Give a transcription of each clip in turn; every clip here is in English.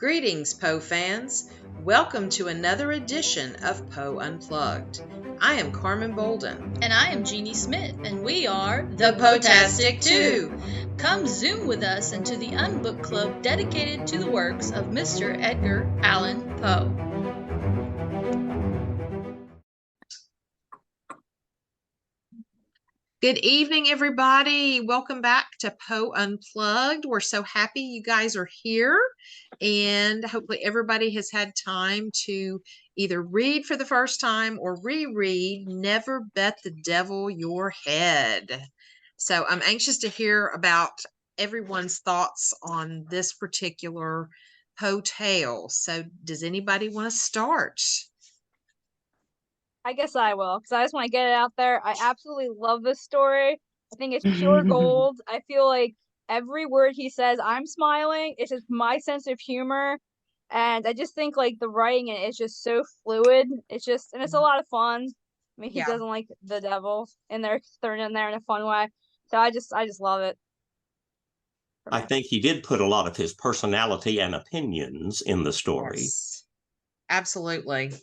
Greetings, Poe fans. Welcome to another edition of Poe UnPlugged. I am Carmen Bolden. And I am Jeannie Smith, and we are The Poetastic Two. Come zoom with us into the Unbook Club dedicated to the works of Mr. Edgar Allan Poe. Good evening, everybody. Welcome back to Poe UnPlugged. We're so happy you guys are here, and hopefully everybody has had time to either read for the first time or reread Never Bet the Devil Your Head. So I'm anxious to hear about everyone's thoughts on this particular Poe tale. So does anybody want to start? I guess I will, because I just want to get it out there. I absolutely love this story. I think it's pure gold. I feel like every word he says, I'm smiling. It's just my sense of humor. And I just think like the writing in it is just so fluid. It's just, and it's a lot of fun. I mean, he doesn't like the devil, and they're thrown in there in a fun way. So I just love it. I think he did put a lot of his personality and opinions in the story. Yes, absolutely.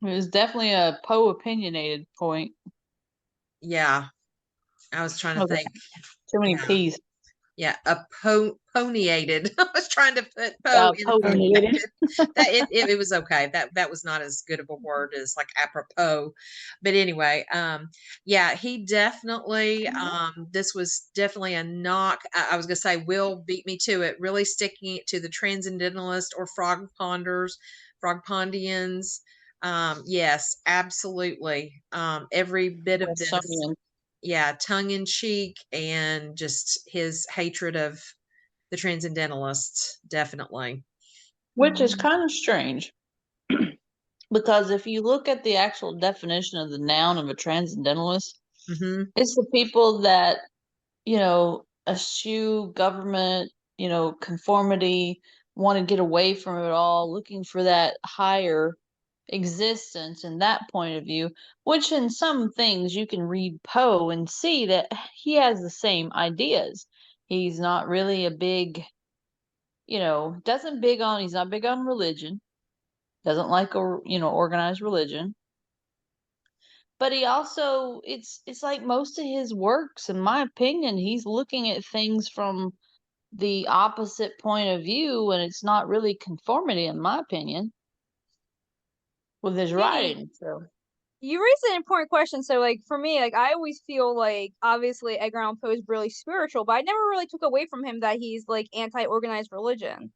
It was definitely a Poe opinionated point. Yeah. I was trying to think. Too many P's. Yeah, a poniated. I was trying to put Poe in poniated. It was okay. That was not as good of a word as like apropos. But anyway, yeah, he definitely this was definitely a knock. I was gonna say Will beat me to it, really sticking it to the transcendentalist or frog pondians. Yes, absolutely. Every bit of this. Yeah, tongue in cheek and just his hatred of the transcendentalists, definitely. Which is kind of strange. Because if you look at the actual definition of the noun of a transcendentalist, it's the people that, eschew government, conformity, want to get away from it all, looking for that higher existence in that point of view, which in some things you can read Poe and see that he has the same ideas. He's not really a big, he's not big on religion, doesn't like, organized religion. But he also, it's like most of his works, in my opinion, he's looking at things from the opposite point of view, and it's not really conformity, in my opinion, with his writing. So you raised an important question. So, like, for me, like, I always feel like, obviously, Edgar Allan Poe is really spiritual, but I never really took away from him that he's, like, anti-organized religion.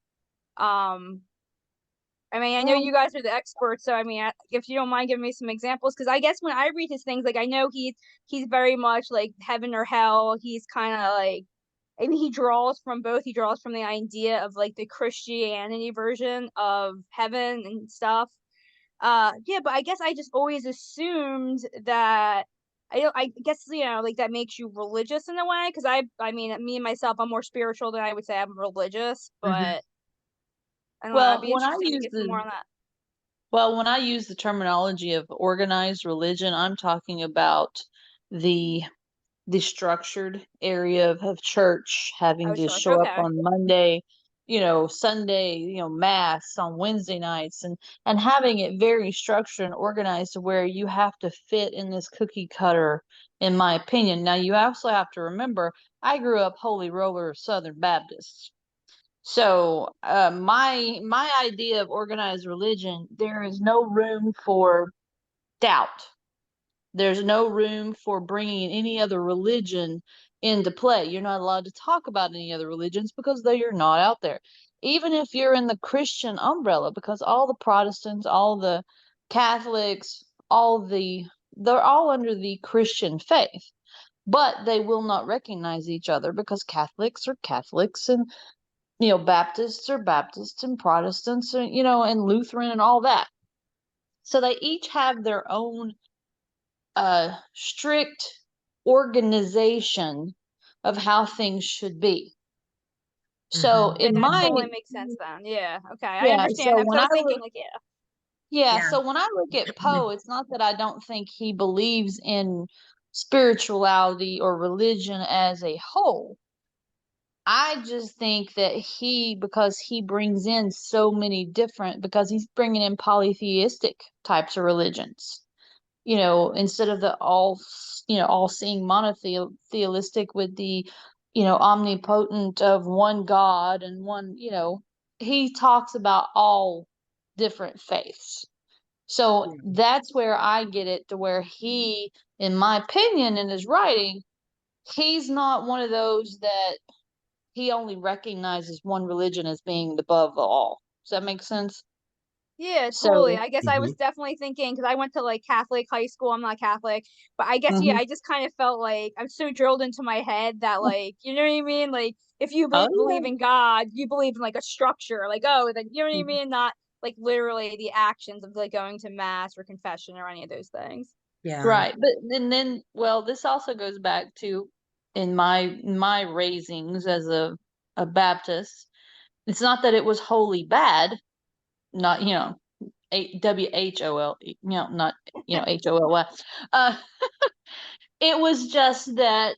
I mean, I know you guys are the experts, so, I mean, if you don't mind giving me some examples, because I guess when I read his things, like, I know he's very much, like, heaven or hell. He's kind of, like, I mean, he draws from both. He draws from the idea of, like, the Christianity version of heaven and stuff. Yeah, but I guess I just always assumed that I guess, like, that makes you religious in a way, because I mean, me and myself, I'm more spiritual than I would say I'm religious, but I don't know, I'd be interested to get some more on that. Well, when I use the terminology of organized religion, I'm talking about the structured area of church, having to show up on Monday, Sunday, mass on Wednesday nights, and having it very structured and organized to where you have to fit in this cookie cutter, in my opinion. Now, you also have to remember, I grew up Holy Roller Southern Baptist. So my idea of organized religion, there is no room for doubt. There's no room for bringing any other religion into play. You're not allowed to talk about any other religions because they are not out there. Even if you're in the Christian umbrella, because all the Protestants, all the Catholics, they're all under the Christian faith, but they will not recognize each other because Catholics are Catholics, and Baptists are Baptists, and Protestants are, and Lutheran and all that. So they each have their own strict organization of how things should be. So that totally makes sense then. Yeah. Okay. I understand that, because I was thinking, like, so when I look at Poe, it's not that I don't think he believes in spirituality or religion as a whole. I just think that because he brings in so many different, because he's bringing in polytheistic types of religions, instead of the all-seeing monotheistic with the, omnipotent of one God and one, he talks about all different faiths. So that's where I get it to where he, in my opinion, in his writing, he's not one of those that he only recognizes one religion as being above all. Does that make sense? Yeah, totally. So, I guess I was definitely thinking because I went to like Catholic high school. I'm not Catholic, but I guess yeah, I just kind of felt like I'm so drilled into my head that like you know what I mean. Like if you believe oh in God, you believe in like a structure. Like oh, like you know what I yeah. mean. Not like literally the actions of like going to mass or confession or any of those things. Yeah. Right. But then well, this also goes back to in my raisings as a Baptist. It's not that it was wholly bad, not WHOL, not HOLY. Uh, it was just that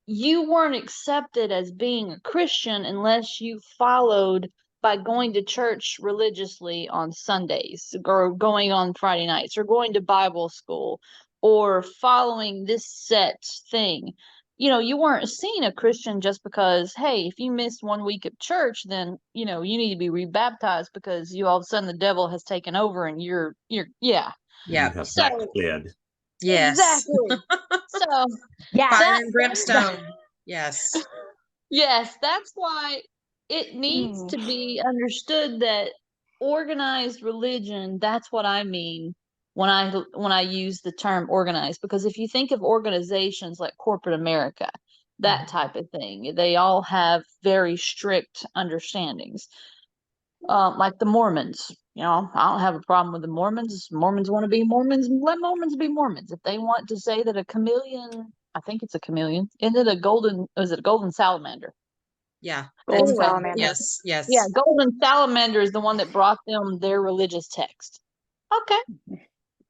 you weren't accepted as being a Christian unless you followed by going to church religiously on Sundays or going on Friday nights or going to Bible school or following this set thing. You weren't seen a Christian just because, hey, if you missed 1 week of church, then, you need to be rebaptized because you all of a sudden the devil has taken over and yeah. Yeah. You have So backslid. Yes. exactly. So Yeah. Fire that and that's brimstone. Yes. yes, that's why it needs to be understood that organized religion, that's what I mean when I use the term organized, because if you think of organizations like corporate America, that type of thing, they all have very strict understandings. Like the Mormons, I don't have a problem with the Mormons. Mormons want to be Mormons, let Mormons be Mormons. If they want to say that a chameleon, I think it's a chameleon, is it a golden salamander? Yeah. That's Golden Anyway, one. salamander. Yes. yeah, Yes. golden salamander is the one that brought them their religious text. Okay,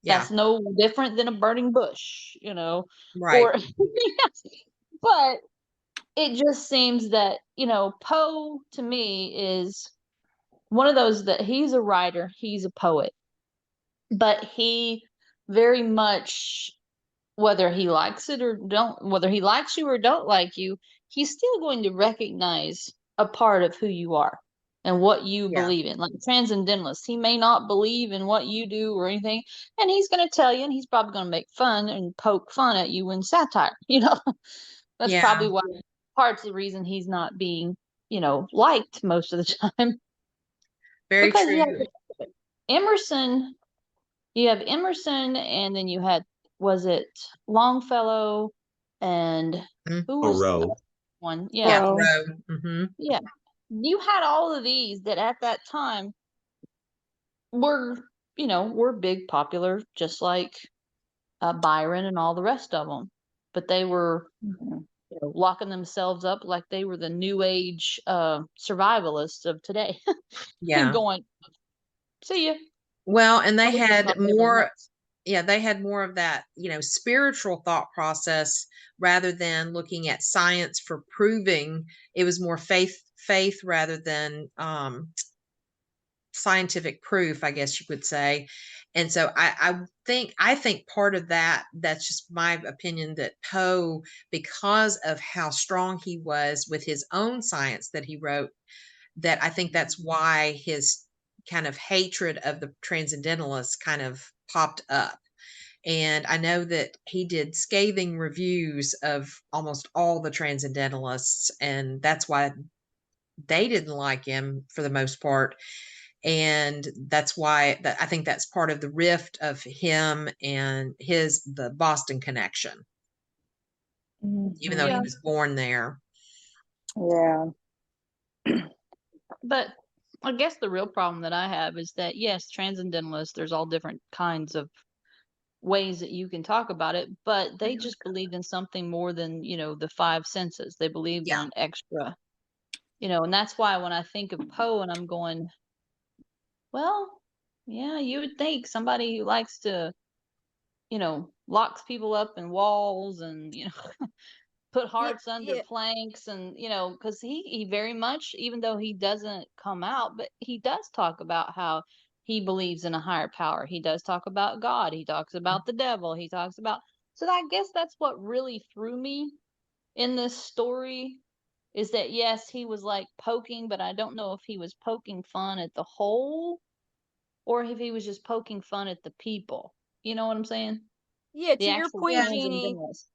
Yeah. that's no different than a burning bush, Right. or but it just seems that, Poe to me is one of those that he's a writer, he's a poet, but he very much, whether he likes you or don't like you, he's still going to recognize a part of who you are and what you Yeah. believe in. Like transcendentalist, he may not believe in what you do or anything, and he's going to tell you, and he's probably going to make fun and poke fun at you in satire. That's Yeah. probably why part's the reason he's not being, liked most of the time. Very Because true. Emerson you have Emerson, and then you had, was it Longfellow, and Mhm. who was the Thoreau. other one? Yeah. Yeah, Thoreau. Mm-hmm. yeah. You had all of these that at that time were, were big, popular, just like Byron and all the rest of them. But they were locking themselves up like they were the new age survivalists of today, and Yeah. going, "See ya." Well, and they Poe just had thought they were more, nuts. yeah, they had more of that, spiritual thought process rather than looking at science for proving. It was more faith rather than scientific proof, I guess you could say. And so I think part of that's just my opinion, that Poe, because of how strong he was with his own science that he wrote, that I think that's why his kind of hatred of the transcendentalists kind of popped up. And I know that he did scathing reviews of almost all the transcendentalists, and that's why they didn't like him for the most part. And that's why that I think that's part of the rift of him and the Boston connection, even though he Yeah, was born there. Yeah. but I guess the real problem that I have is that yes, transcendentalists, there's all different kinds of ways that you can talk about it, but they just believed in something more than, the five senses. They believed Yeah. on extra, and that's why when I think of Poe and I'm going, well, yeah, you would think somebody who likes to, locks people up in walls and, put hearts under planks, and because he very much, even though he doesn't come out, but he does talk about how he believes in a higher power. He does talk about God. He talks about the devil. He talks about, so I guess that's what really threw me in this story, is that yes, he was like poking, but I don't know if he was poking fun at the whole or if he was just poking fun at the people. You know what I'm saying? Yeah, The to your actual point, trans and Jeannie. things.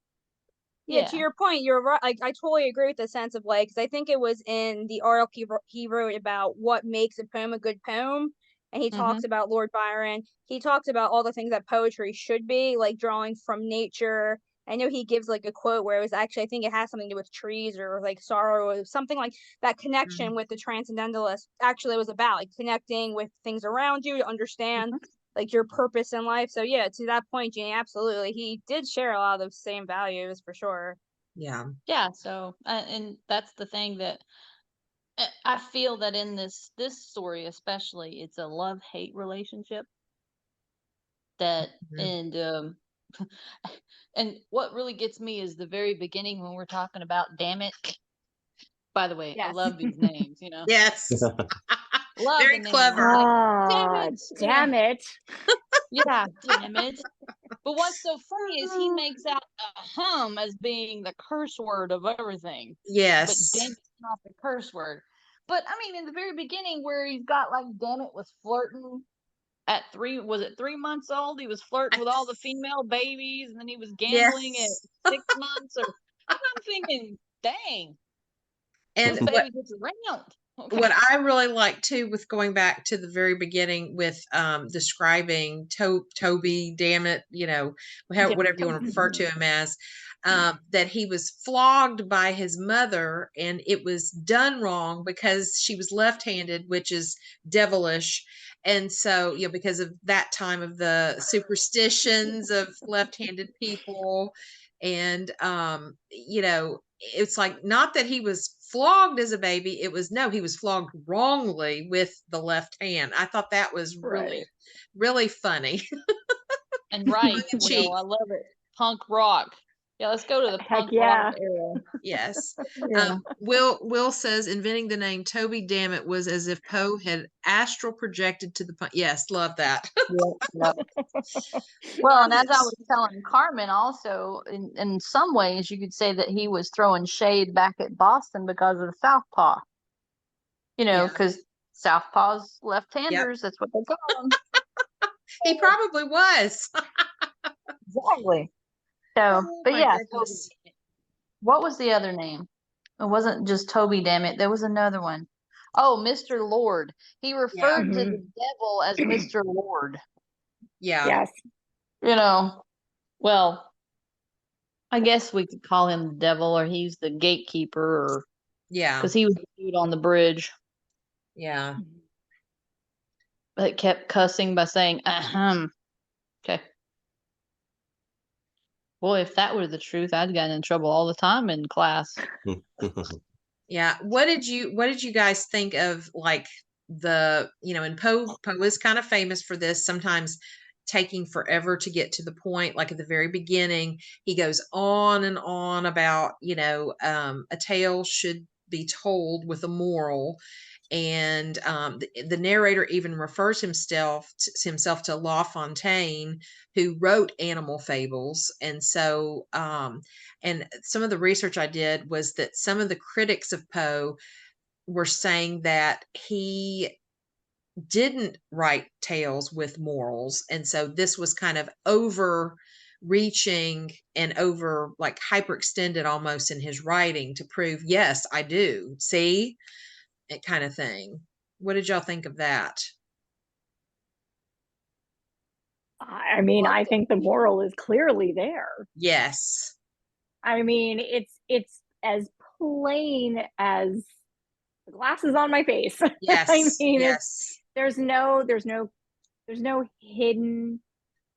Yeah, to your point, you're right. Like, I totally agree with the sense of like, because I think it was in the article he wrote about what makes a poem a good poem, and he talks about Lord Byron. He talks about all the things that poetry should be, like drawing from nature. I know he gives like a quote where it was actually, I think it has something to do with trees or like sorrow or something like that connection with the transcendentalist. Actually, it was about like connecting with things around you to understand like your purpose in life. So yeah, to that point, Jeannie, absolutely, he did share a lot of those same values for sure. Yeah. So and that's the thing that I feel that in this story especially, it's a love-hate relationship that and and what really gets me is the very beginning when we're talking about damn it. By the way, I love these names, Yes. Love Very the clever. names. Damn it. Yeah, damn it. But what's so funny is he makes out a as being the curse word of everything. But damn it's not the curse word. But I mean, in the very beginning where he's got like damn it was flirting at 3 months old? He was flirting with all the female babies, and then he was gambling at 6 months. Or I'm thinking, dang. And this baby gets around. Okay. What I really like too, with going back to the very beginning with describing Toby, damn it, whatever you want to refer to him as, that he was flogged by his mother, and it was done wrong because she was left-handed, which is devilish. And so, because of that time of the superstitions of left-handed people, and it's like, not that he was flogged as a baby, it was, no, he was flogged wrongly with the left hand. I thought that was really really funny. And right, cheek. I love it. Punk rock. Yeah, let's go to the punk rock era. Yes. Will says inventing the name Toby Dammit was as if Poe had astral projected to the punk. Yes, love that. Yep. Well, and as I was telling Carmen also, in some ways you could say that he was throwing shade back at Boston because of Southpaw. Because Southpaws left-handers, that's what they call them. He probably was. Exactly. So, but yeah, Toby. What was the other name? It wasn't just Toby, damn it. There was another one. Oh, Mr. Lord. He referred to the devil as Mr. Lord. Yeah. Yes. Well, I guess we could call him the devil, or he's the gatekeeper, or because he was the dude on the bridge. Yeah. But kept cussing by saying, Okay. Boy, if that were the truth, I'd gotten in trouble all the time in class. Yeah. What did you guys think of, like, and Poe is kind of famous for this, sometimes taking forever to get to the point. Like at the very beginning, he goes on and on about, a tale should be told with a moral. And the narrator even refers himself to La Fontaine, who wrote animal fables. And so and some of the research I did was that some of the critics of Poe were saying that he didn't write tales with morals, and so this was kind of overreaching and over, like, hyperextended almost in his writing to prove, yes, I do see it, kind of thing. What did y'all think of that? I mean, I think the moral is clearly there. Yes. I mean, it's as plain as the glasses on my face. Yes. I mean, yes. There's no hidden,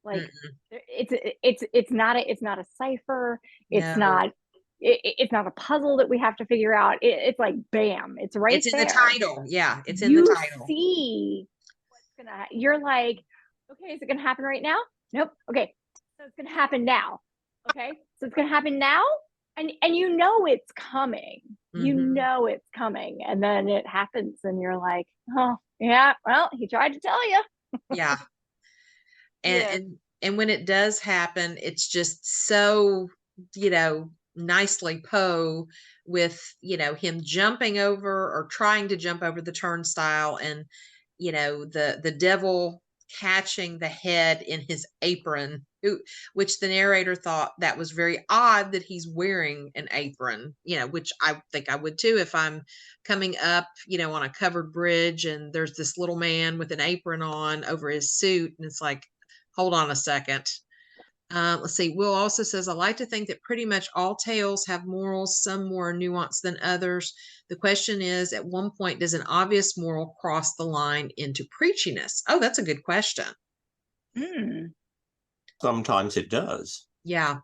like, it's not a cipher. It's not a puzzle that we have to figure out. It's like, bam, it's right It's in there. the title. Yeah, it's in the title. You see what's gonna. You're like, okay, is it gonna happen right now? Nope. Okay, so it's gonna happen now. Okay, so it's gonna happen now. And you know it's coming. You Mhm. know it's coming. And then it happens and you're like, oh, yeah, well, he tried to tell you. Yeah. And Yeah. and when it does happen, it's just so, nicely Poe with, him jumping over or trying to jump over the turnstile and, the devil catching the head in his apron, which the narrator thought that was very odd that he's wearing an apron, which I think I would too if I'm coming up, on a covered bridge and there's this little man with an apron on over his suit. And it's like, hold on a second. Let's see. Will also says, I like to think that pretty much all tales have morals, some more nuanced than others. The question is, at one point, does an obvious moral cross the line into preachiness? Oh, that's a good question. Sometimes it does. Yeah.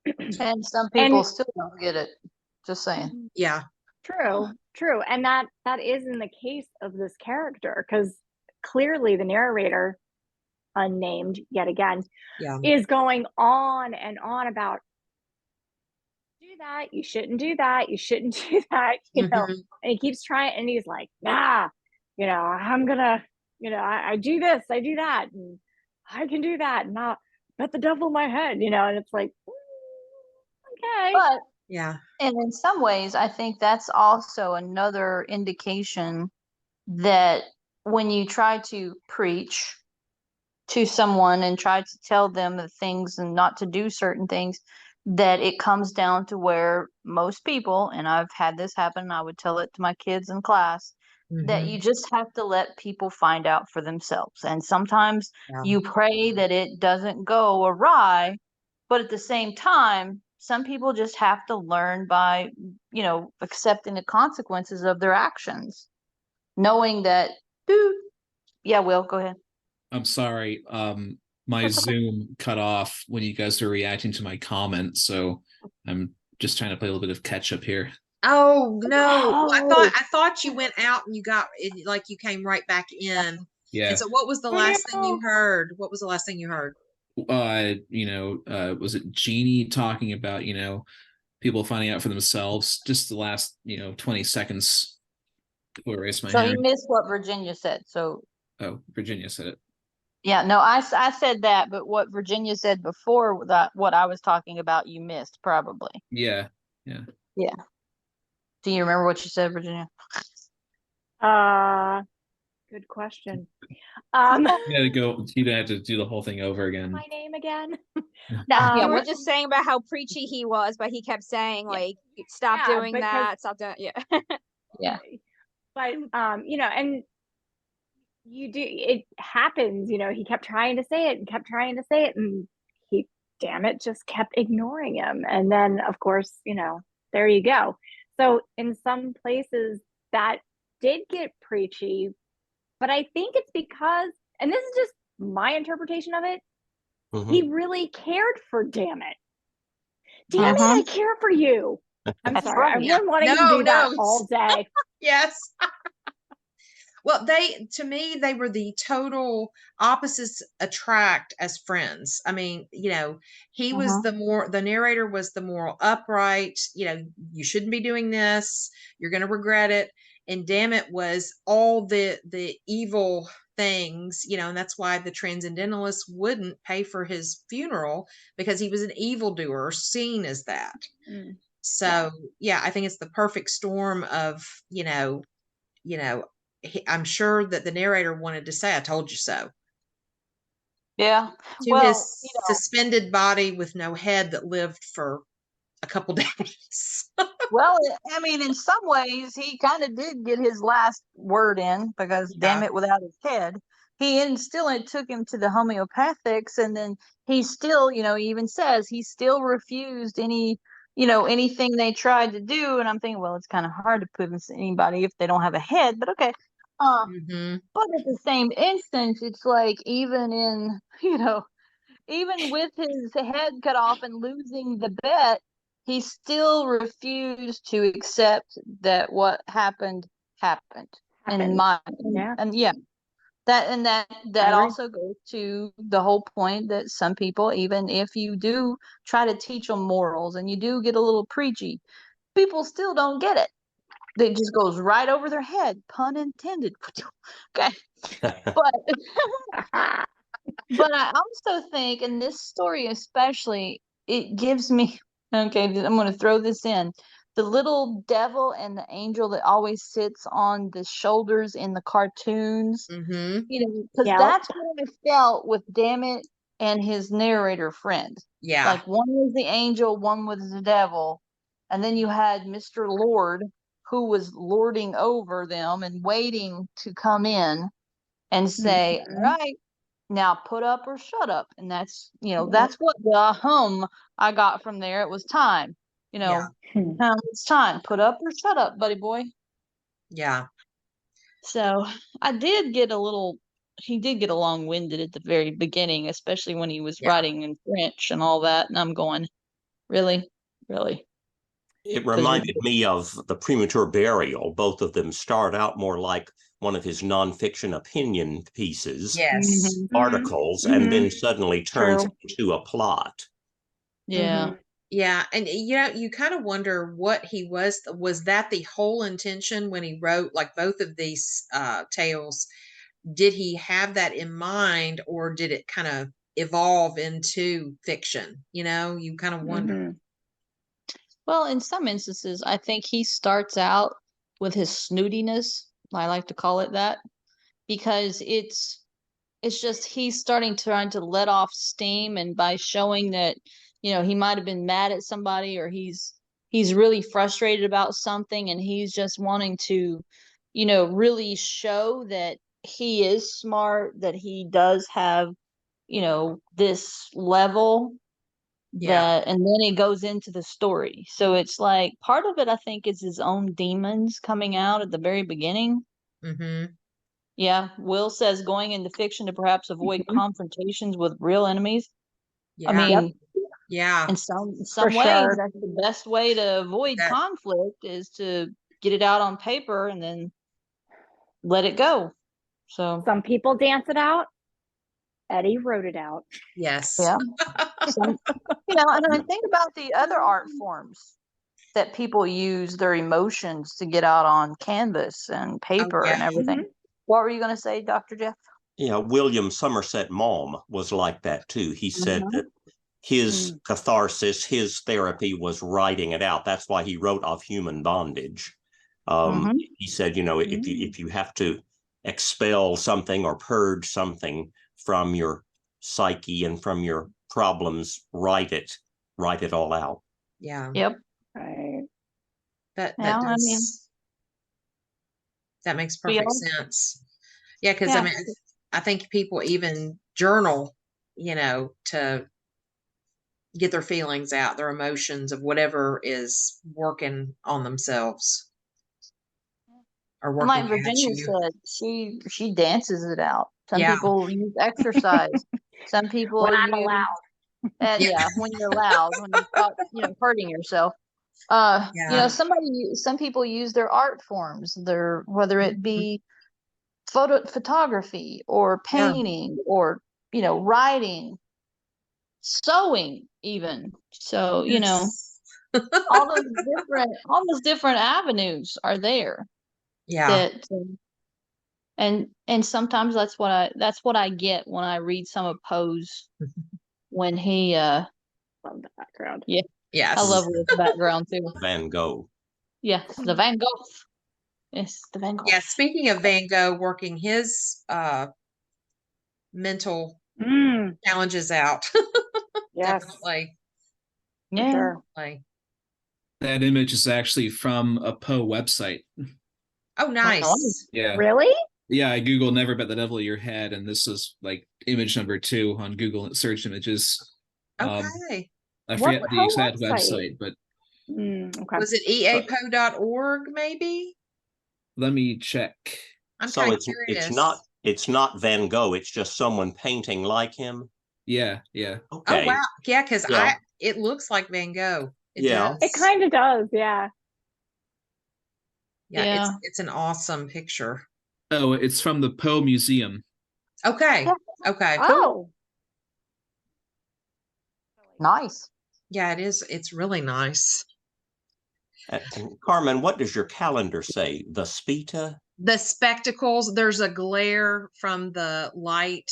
And some people still don't get it. Just saying. Yeah. True. And that is in the case of this character, because clearly the narrator, unnamed yet again, is going on and on about, do that, you shouldn't do that, you shouldn't do that, know. And he keeps trying, and he's like, nah, I'm gonna, I do this, I do that, and I can do that, and I'll bet the devil in my head, and it's like, okay. But yeah. And in some ways, I think that's also another indication that when you try to preach to someone and try to tell them the things and not to do certain things, that it comes down to where most people, and I've had this happen, I would tell it to my kids in class, that you just have to let people find out for themselves. And sometimes you pray that it doesn't go awry, but at the same time, some people just have to learn by, accepting the consequences of their actions, knowing that, Will, go ahead. I'm sorry. My Zoom cut off when you guys were reacting to my comment, so I'm just trying to play a little bit of catch up here. Oh no! I thought you went out and you got like you came right back in. Yeah. And so, what was the last thing you heard? What was the last thing you heard? Was it Jeannie talking about people finding out for themselves? Just the last 20 seconds. Erase my so hand. He missed what Virginia said. So Virginia said it. Yeah, no, I said that, but what Virginia said before that, what I was talking about, you missed probably. Yeah. Do you remember what you said, Virginia? Good question. You had to do the whole thing over again. My name again. Yeah, we're just saying about how preachy he was, but he kept saying like, stop doing that, stop doing, yeah. But and it happens, he kept trying to say it and he, damn it, just kept ignoring him. And then of course, there you go. So in some places that did get preachy, but I think it's because, and this is just my interpretation of it, he really cared for damn it. Damn it, I care for you. I'm sorry. Right. I've been wanting to do that all day. Yes. Well, to me, they were the total opposites attract as friends. I mean, he was the narrator was the moral upright, you shouldn't be doing this. You're going to regret it. And damn it was all the evil things, and that's why the transcendentalists wouldn't pay for his funeral, because he was an evildoer seen as that. So, I think it's the perfect storm of, I'm sure that the narrator wanted to say, I told you so. Yeah. To his suspended body with no head that lived for a couple days. Well, I mean, in some ways, he kind of did get his last word in, because damn it, without his head, it took him to the homeopathics, and then he still, he even says he still refused anything they tried to do. And I'm thinking, well, it's kind of hard to convince anybody if they don't have a head, but okay. But at the same instance, it's like even with his head cut off and losing the bet, he still refused to accept that what happened. And That also goes to the whole point that some people, even if you do try to teach them morals and you do get a little preachy, people still don't get it. It just goes right over their head, pun intended. Okay. But but I also think in this story especially, it gives me, okay, I'm going to throw this in. The little devil and the angel that always sits on the shoulders in the cartoons, Mm-hmm. you know, because that's what I felt with Dammit and his narrator friend. Yeah. Like one was the angel, one was the devil. And then you had Mr. Lord, who was lording over them and waiting to come in and say, all right, now put up or shut up. And that's, you know, that's what the I got from there. It was time, you know, it's time. Put up or shut up, buddy boy. Yeah. So I did get he did get long-winded at the very beginning, especially when he was writing in French and all that. And I'm going, really? Really? It reminded me of The Premature Burial. Both of them start out more like one of his nonfiction opinion pieces, articles, and then suddenly turns into a plot. Yeah. Yeah. And, you know, you kind of wonder what he was. Was that the whole intention when he wrote like both of these tales? Did he have that in mind, or did it kind of evolve into fiction? You know, you kind of wonder. Well, in some instances, I think he starts out with his snootiness. I like to call it that, because it's just he's trying to let off steam, and by showing that, you know, he might have been mad at somebody, or he's really frustrated about something, and he's just wanting to, you know, really show that he is smart, that he does have, you know, this level that, and then it goes into the story. So it's like part of it, I think, is his own demons coming out at the very beginning. Yeah, Will says going into fiction to perhaps avoid confrontations with real enemies. I mean, in some ways, that's the best way to avoid conflict, is to get it out on paper and then let it go. So some people dance it out. Eddie wrote it out. Yes. Yeah. You know, and I think about the other art forms that people use their emotions to get out on canvas and paper and everything. What were you going to say, Dr. Jeff? Yeah, William Somerset Maugham was like that too. He said that his catharsis, his therapy was writing it out. That's why he wrote Of Human Bondage. He said, you know, if you have to expel something or purge something from your psyche and from your problems, write it all out. Yeah. Yep. Right. That Yeah, does, I mean, that makes perfect sense. Yeah, because I mean, I think people even journal, you know, to get their feelings out, their emotions of whatever is working on themselves or working like at Virginia you. said, she dances it out. Some people use exercise. Some people When I'm use allowed. when you're loud, when you're caught, you know, hurting yourself. You know, some people use their art forms, whether it be photography or painting or, you know, writing, sewing even. So, you know, all those different avenues are there. That and sometimes that's what I get when I read some of Poe's, when he love the background. Yeah. Yes. I love his background too. Van Gogh. Yeah, the Van Gogh. Yes, the Van Gogh. Yeah, speaking of Van Gogh working his mental challenges out. Definitely. Yeah. Sure. That image is actually from a Poe website. Oh, nice. Yeah. Really? Yeah, I Googled Never Bet the Devil at Your Head, and this is like image number 2 on Google search images. Okay. I forget the exact website, but okay. Was it eapo.org maybe? Let me check. So it's not Van Gogh, it's just someone painting like him. Yeah. Okay. Oh wow. Yeah, because it looks like Van Gogh. It does. It kind of does, yeah. Yeah, it's an awesome picture. Oh, it's from the Poe Museum Okay. Yeah. Okay. Oh, Nice. Yeah, it is. It's really nice. And Carmen, what does your calendar say? The Spita? The spectacles, there's a glare from the light.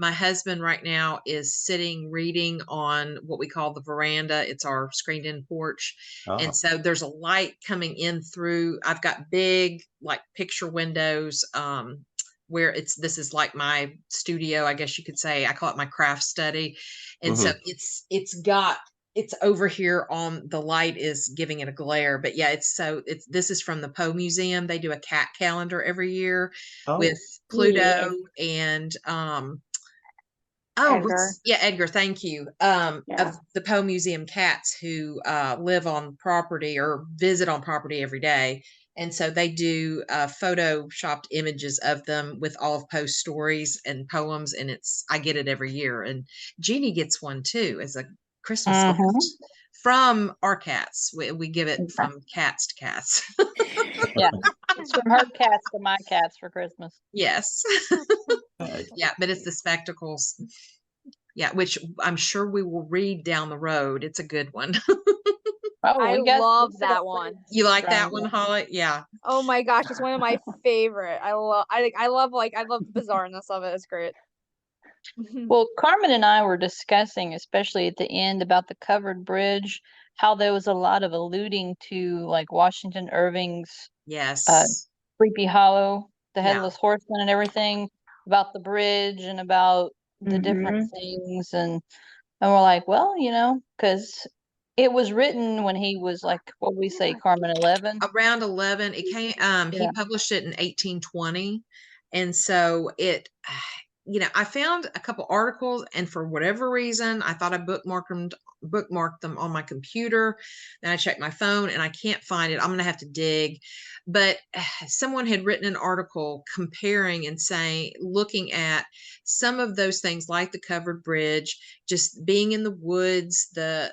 My husband right now is sitting reading on what we call the veranda. It's our screened in porch. And so there's a light coming in through. I've got big like picture windows where this is like my studio, I guess you could say. I call it my craft study. And so it's over here on the light is giving it a glare, but yeah, this is from the Poe Museum. They do a cat calendar every year with Pluto and Edgar. Edgar, thank you. Of the Poe Museum cats who live on property or visit on property every day. And so they do photoshopped images of them with all of Poe's stories and poems, and I get it every year. And Jeannie gets one too as a Christmas gift from our cats. We give it from cats to cats. Yeah, it's from her cats to my cats for Christmas. Yes. Yeah, but it's the spectacles. Yeah, which I'm sure we will read down the road. It's a good one. I love that one. You like that one, Holly? Yeah. Oh my gosh, it's one of my favorite. I love the bizarreness of it. It's great. Well, Carmen and I were discussing, especially at the end, about the covered bridge, how there was a lot of alluding to like Washington Irving's Sleepy Hollow, the Headless Horseman and everything, about the bridge and about the different things. And we're like, well, because it was written when he was like, what we say, Carmen, 11? Around 11. It came, he published it in 1820. And so I found a couple articles, and for whatever reason, I thought I bookmarked them on my computer. Then I checked my phone and I can't find it. I'm going to have to dig. But someone had written an article comparing and looking at some of those things like the covered bridge, just being in the woods, the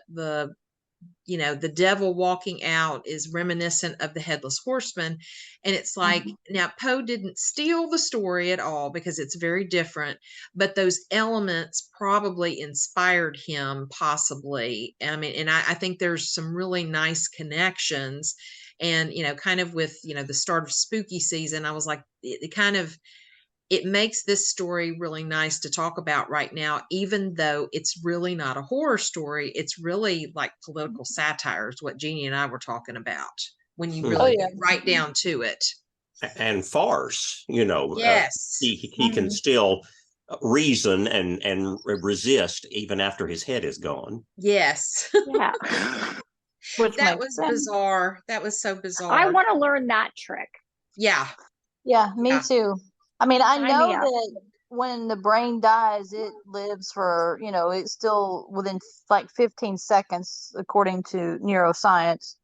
devil walking out is reminiscent of the Headless Horseman. And it's like, now Poe didn't steal the story at all because it's very different, but those elements probably inspired him, possibly. I mean, and I think there's some really nice connections. And, kind of with, the start of spooky season, I was like, it makes this story really nice to talk about right now, even though it's really not a horror story. It's really like political satire is what Jeannie and I were talking about when you really get right down to it. And farce, Yes. He can still reason and resist even after his head is gone. Yes. Yeah. That was bizarre. That was so bizarre. I want to learn that trick. Yeah. Yeah, me too. I mean, I know that when the brain dies, it lives for, it's still within like 15 seconds, according to neuroscience,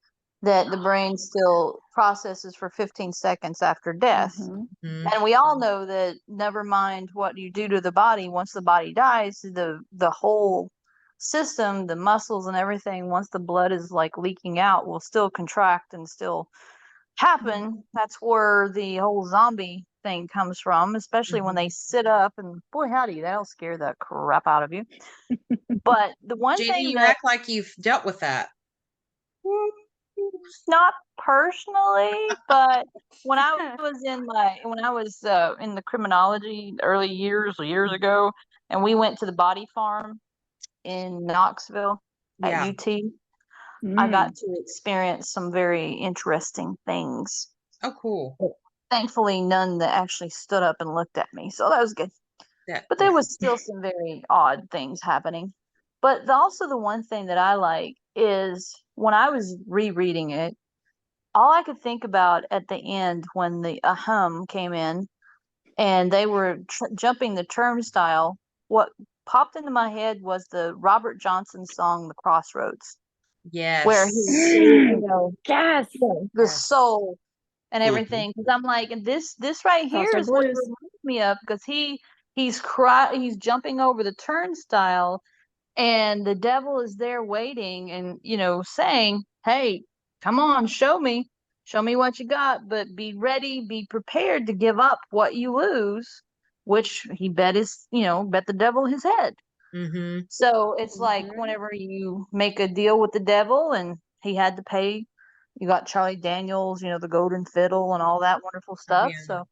that the brain still processes for 15 seconds after death. And we all know that never mind what you do to the body, once the body dies, the whole system, the muscles and everything, once the blood is like leaking out, will still contract and still happen. That's where the whole zombie thing comes from, especially when they sit up, and boy howdy, that'll scare the crap out of you. But the one Jeannie, thing you act like you've dealt with that. Not personally, but when I was in the criminology early years ago, and we went to the body farm in Knoxville at UT, I got to experience some very interesting things. Oh, cool. But thankfully, none that actually stood up and looked at me. So that was good. But there was still some very odd things happening. But also the one thing that I like is when I was rereading it, all I could think about at the end when the hum came in and they were jumping the turnstile, what popped into my head was the Robert Johnson song, The Crossroads. Yes. Where the soul and everything. Because I'm like, this right here is what it reminds me of, because he's jumping over the turnstile and the devil is there waiting and saying, hey, come on, show me what you got, but be ready, be prepared to give up what you lose which he bet bet the devil his head. Mm-hmm. So it's like whenever you make a deal with the devil and he had to pay, you got Charlie Daniels, the golden fiddle and all that wonderful stuff. Yeah. So,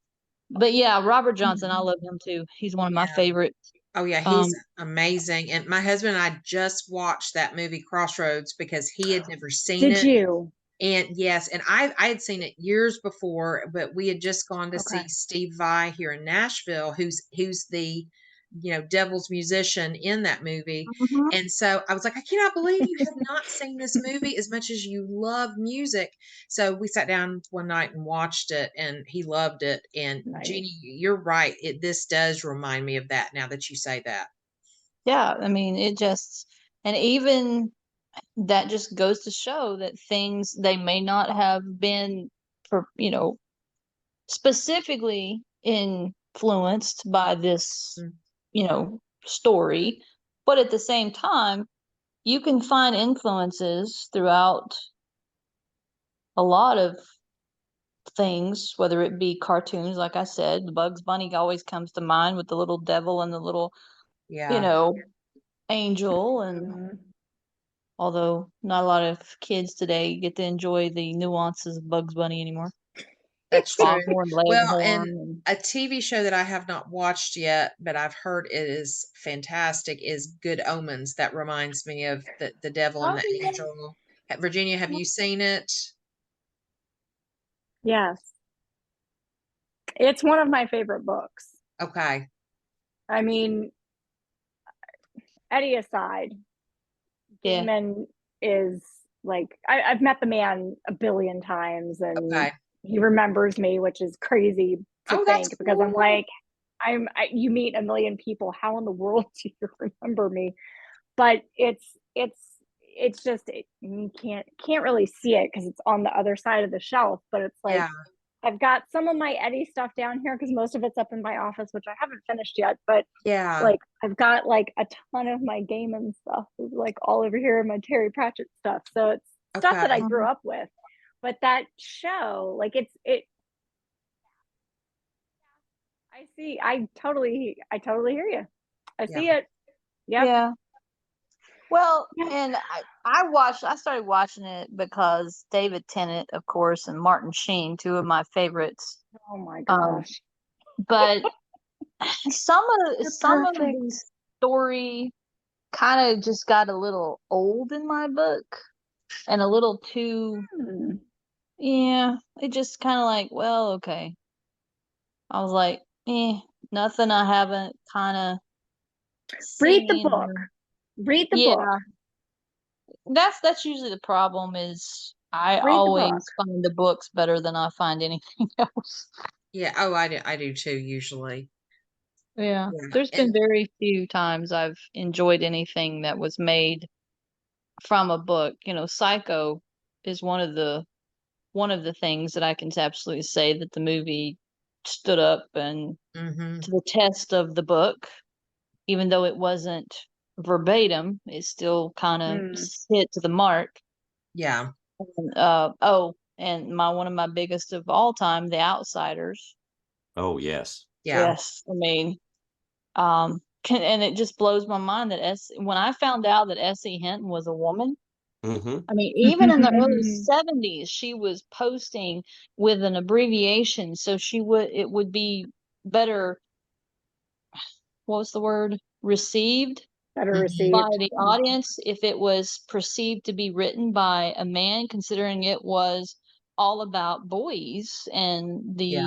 but yeah, Robert Johnson, I love him too. He's one of my favorites. Oh yeah, he's amazing. And my husband and I just watched that movie Crossroads because he had never seen it. Did you? And yes, and I had seen it years before, but we had just gone to see Steve Vai here in Nashville, who's the devil's musician in that movie. And so I was like, I cannot believe you have not seen this movie as much as you love music. So we sat down one night and watched it, and he loved it. And Jeannie, you're right. This does remind me of that now that you say that. Yeah, I mean, and even that just goes to show that things they may not have been, specifically influenced by this, story, but at the same time, you can find influences throughout a lot of things, whether it be cartoons, like I said, Bugs Bunny always comes to mind with the little devil and the little, angel. And although not a lot of kids today get to enjoy the nuances of Bugs Bunny anymore. That's true. Well, Leghorn, and a TV show that I have not watched yet, but I've heard it is fantastic, is Good Omens. That reminds me of the devil and the angel. Virginia, have you seen it? Yes. It's one of my favorite books. Okay. I mean, Eddie aside, Damon is like, I've met the man a billion times, and he remembers me, which is crazy to think, because I'm like, you meet a million people. How in the world do you remember me? But it's just, you can't really see it because it's on the other side of the shelf, but it's like, I've got some of my Eddie stuff down here because most of it's up in my office, which I haven't finished yet. But like, I've got like a ton of my Gaiman stuff, like all over here, my Terry Pratchett stuff. So it's stuff that I grew up with. But that show, like, I totally hear you. I see it. Yep. Yeah. Well, and I started watching it because David Tennant, of course, and Martin Sheen, two of my favorites. Oh my gosh. But some of the story kind of just got a little old in my book, and a little too, it just kind of like, well, okay. I was like, nothing I haven't kind of read the book. Read the book. That's usually the problem, is I always find the books better than I find anything else. Yeah. Oh, I do too, usually. Yeah. There's been very few times I've enjoyed anything that was made from a book. Psycho is one of the things that I can absolutely say that the movie stood up and to the test of the book, even though it wasn't verbatim, it still kind of hit to the mark. Yeah. And one of my biggest of all time, The Outsiders. Oh yes. Yeah. Yes. I mean, and it just blows my mind that when I found out that S.E. Hinton was a woman, I mean, even in the early 70s, she was posting with an abbreviation, so it would be better, what was the word? Received? Better received by the audience if it was perceived to be written by a man, considering it was all about boys and the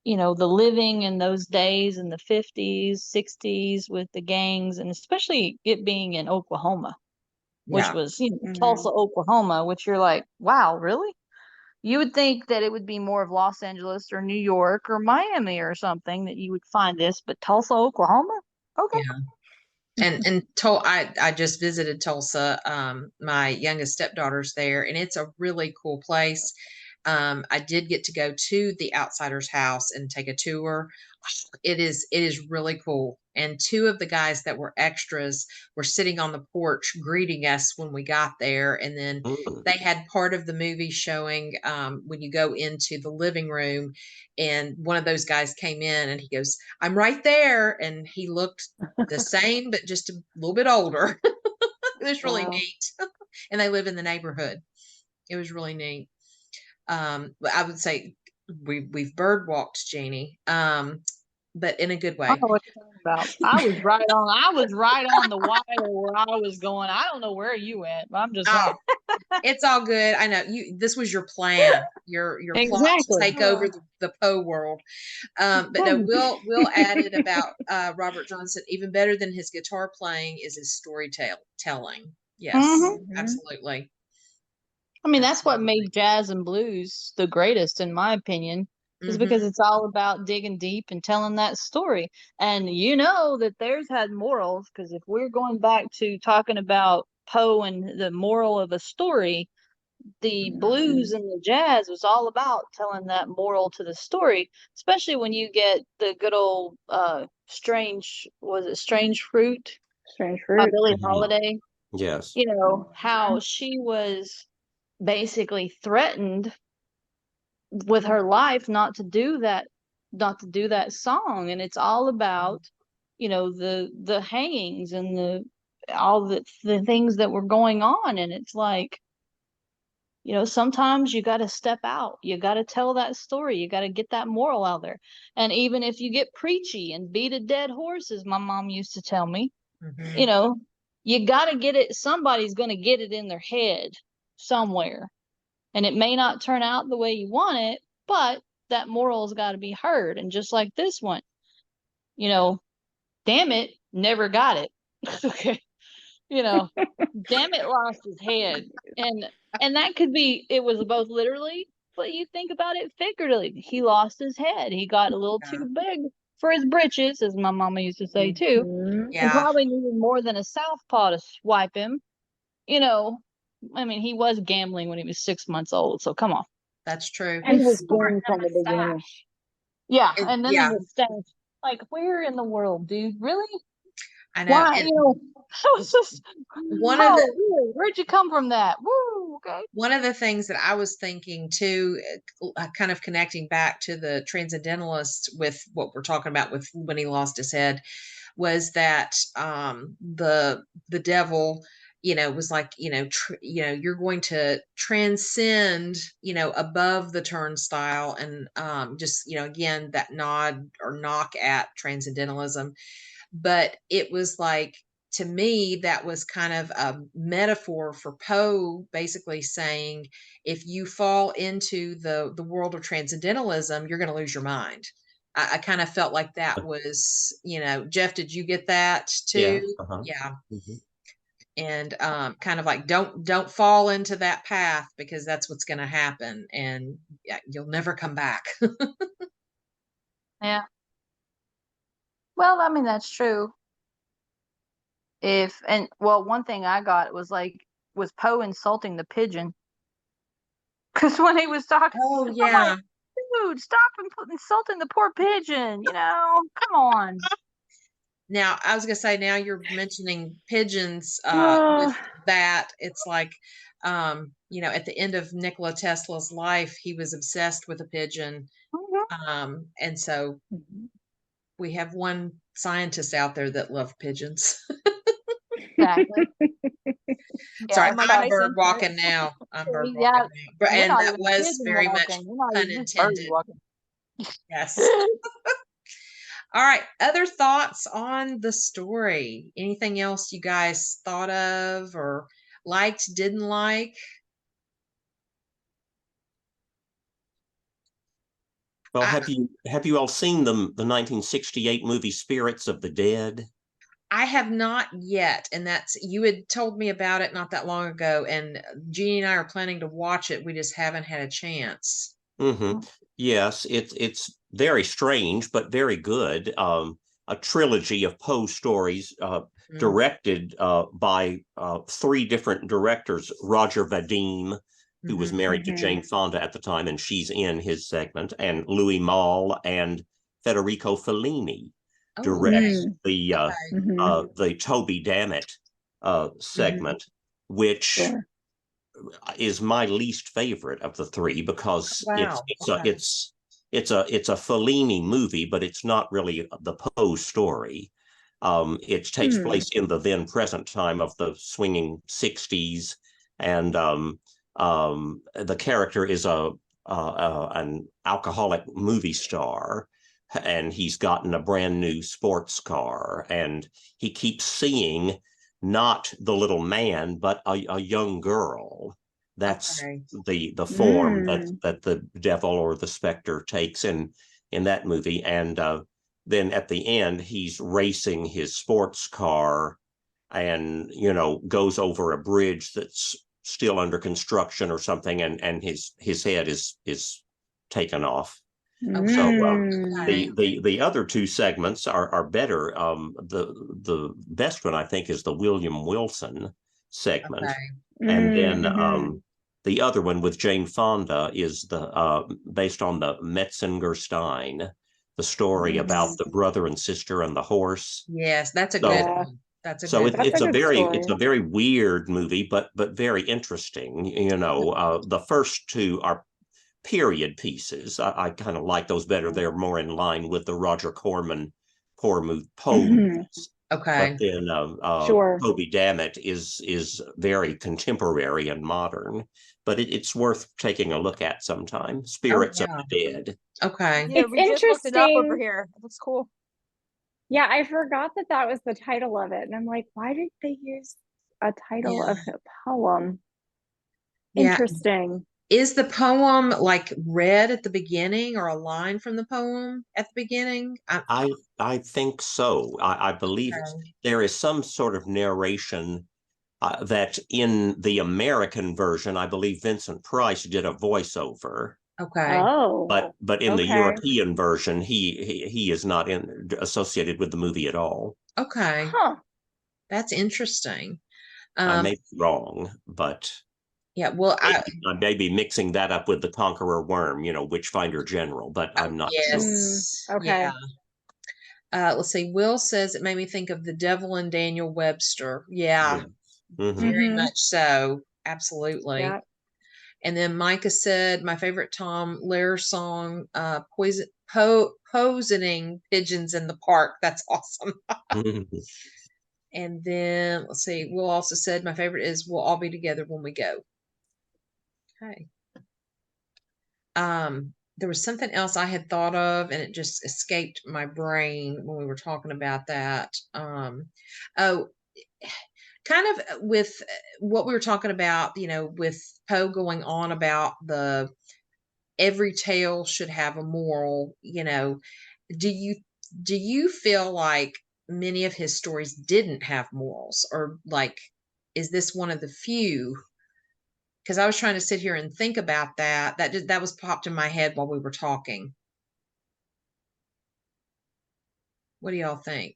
the living in those days in the 50s, 60s with the gangs, and especially it being in Oklahoma, which was Tulsa, Oklahoma, which you're like, wow, really? You would think that it would be more of Los Angeles or New York or Miami or something that you would find this, but Tulsa, Oklahoma? Okay. Yeah. And I just visited Tulsa. My youngest stepdaughter's there, and it's a really cool place. I did get to go to the Outsider's house and take a tour. It is really cool. And two of the guys that were extras were sitting on the porch greeting us when we got there. And then they had part of the movie showing when you go into the living room, and one of those guys came in and he goes, "I'm right there," and he looked the same but just a little bit older. It was really neat. And they live in the neighborhood. It was really neat. I would say we've bird walked, Jeannie, but in a good I way. don't know what you're talking about. I was right on the wire where I was going. I don't know where you went, but I'm just saying. It's all good. I know this was your plan, your plot to take over the Poe world. But no, we'll add it about Robert Johnson. Even better than his guitar playing is his storytelling. Yes, absolutely. I mean, that's what made jazz and blues the greatest, in my opinion, is because it's all about digging deep and telling that story. And you know that theirs had morals, because if we're going back to talking about Poe and the moral of a story, the blues and the jazz was all about telling that moral to the story, especially when you get the good old strange fruit by Billie Holiday. Yes. You know, how she was basically threatened with her life not to do that song, and it's all about, you know, the hangings and all the things that were going on. And it's like, you know, sometimes you got to step out, you got to tell that story, you got to get that moral out there. And even if you get preachy and beat a dead horse, as my mom used to tell me, you know, you got to get it, somebody's going to get it in their head somewhere. And it may not turn out the way you want it, but that moral's got to be heard. And just like this one, you know, damn it, never got it. Okay. You know, damn it, lost his head. And that could be, it was both literally, but you think about it figuratively. He lost his head. He got a little too big for his britches, as my mama used to say too. And probably needed more than a southpaw to swipe him. You know, I mean, he was gambling when he was 6 months old, so come on. That's true. He was gambling from the beginning. Yeah, and then the mustache. Like, where in the world, dude? Really? I know. Why, you know, I was just, really? Where'd you come from that? Woo, okay. One of the things that I was thinking too, kind of connecting back to the Transcendentalist with what we're talking about with when he lost his head, was that the devil, you know, was like, you know, you're going to transcend, you know, above the turnstile, and just, you know, again, that nod or knock at Transcendentalism. But it was like, to me, that was kind of a metaphor for Poe basically saying, if you fall into the world of Transcendentalism, you're going to lose your mind. I kind of felt like that was, you know, Jeff, did you get that too? Yeah. And kind of like, don't fall into that path, because that's what's going to happen, and you'll never come back. Yeah. Well, I mean, that's true. One thing I got was Poe insulting the pigeon? Because when he was talking, oh I'm yeah, like, dude, stop insulting the poor pigeon. You know, come on. Now, I was gonna say, now you're mentioning pigeons with that. It's like, you know, at the end of Nikola Tesla's life, he was obsessed with a pigeon. And so we have one scientist out there that loved pigeons. Exactly. Sorry, I'm bird walking now. I'm bird walking now. And that was very much pun intended. Yes. All right. Other thoughts on the story? Anything else you guys thought of or liked, didn't like? Well, have you all seen the 1968 movie Spirits of the Dead? I have not yet, and you had told me about it not that long ago, and Jeannie and I are planning to watch it. We just haven't had a chance. Yes, it's very strange, but very good. A trilogy of Poe stories, directed by 3 different directors: Roger Vadim, who was married to Jane Fonda at the time, and she's in his segment, and Louis Malle and Federico Fellini directs the Toby Dammit segment, which is my least favorite of the three, because it's a Fellini movie, but it's not really the Poe story. It takes place in the then present time of the swinging 60s, and the character is an alcoholic movie star, and he's gotten a brand new sports car, and he keeps seeing not the little man, but a young girl. That's the form that the devil or the specter takes in that movie. And then at the end, he's racing his sports car, and goes over a bridge that's still under construction or something, and his head is taken off. So the other two segments are better. The best one, I think, is the William Wilson segment, and then the other one with Jane Fonda is the based on the Metzinger Stein, the story about the brother and sister and the horse. Yes, that's a good one. It's a very weird movie, but very interesting. The first two are period pieces. I kind of like those better. They're more in line with the Roger Corman Poe movies. Okay. But then Toby Dammit is very contemporary and modern, but it's worth taking a look at sometime. Spirits of the Dead. Okay. Yeah, It's we just looked it up interesting. over here. It looks cool. Yeah, I forgot that was the title of it, and I'm like, why did they use a title of a poem? Interesting. Is the poem like read at the beginning, or a line from the poem at the beginning? I think so. I believe there is some sort of narration that in the American version, I believe Vincent Price did a voiceover. Okay. Oh. But in the European version, he is not associated with the movie at all. Okay. Huh. That's interesting. I may be wrong, but yeah, well, I may be mixing that up with the Conqueror Worm, Witchfinder General, but I'm not sure. Okay. Yeah. Let's see. Will says it made me think of The Devil and Daniel Webster. Yeah. Very much so. Absolutely. Yeah. And then Micah said, my favorite Tom Lehrer song, Poisoning Pigeons in the Park. That's awesome. And then let's see. Will also said, my favorite is We'll All Be Together When We Go. Okay. There was something else I had thought of, and it just escaped my brain when we were talking about that. Kind of with what we were talking about, with Poe going on about every tale should have a moral. Do you feel like many of his stories didn't have morals, or like, is this one of the few? Because I was trying to sit here and think about that. That was popped in my head while we were talking. What do y'all think?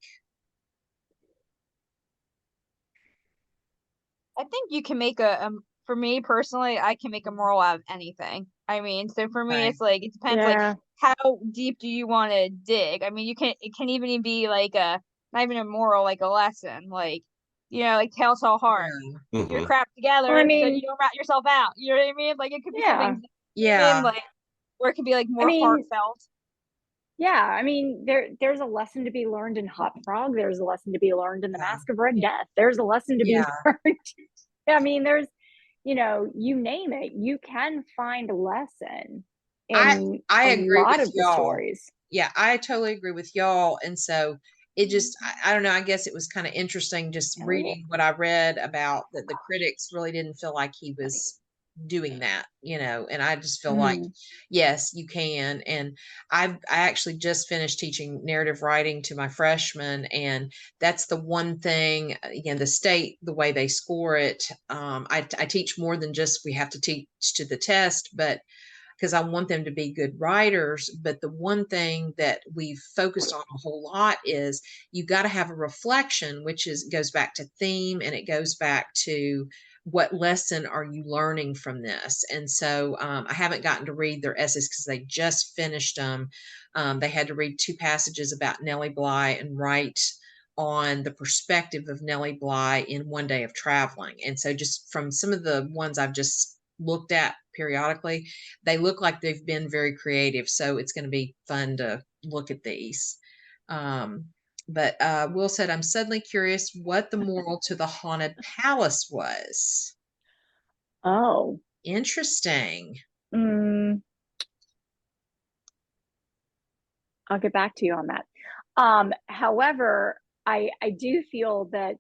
I think you can make for me personally, I can make a moral out of anything. I mean, so for me, it's like, it depends, like, how deep do you want to dig? I mean, it can even be like not even a moral, like a lesson, like, like Tale Tall Heart. You're crap together, so you don't rat yourself out. You know what I mean? Like, it could be something, like, where it could be like more heartfelt. Yeah, I mean, there's a lesson to be learned in Hot Frog. There's a lesson to be learned in The Mask of Red Death. There's a lesson to be learned. I mean, there's, you name it, you can find a lesson in I agree lot with of the y'all. stories. Yeah, I totally agree with y'all. And so it just, I don't know, I guess it was kind of interesting just reading what I read about that the critics really didn't feel like he was doing that, and I just feel like, yes, you can. And I actually just finished teaching narrative writing to my freshmen, and that's the one thing, again, the state, the way they score it, I teach more than just we have to teach to the test, but because I want them to be good writers. But the one thing that we've focused on a whole lot is you got to have a reflection, which goes back to theme, and it goes back to what lesson are you learning from this? And so I haven't gotten to read their essays because they just finished them. They had to read 2 passages about Nellie Bly and write on the perspective of Nellie Bly in one day of traveling. And so just from some of the ones I've just looked at periodically, they look like they've been very creative. So it's going to be fun to look at these. But Will said, I'm suddenly curious what the moral to the haunted palace was. Oh, Interesting. I'll get back to you on that. However, I do feel that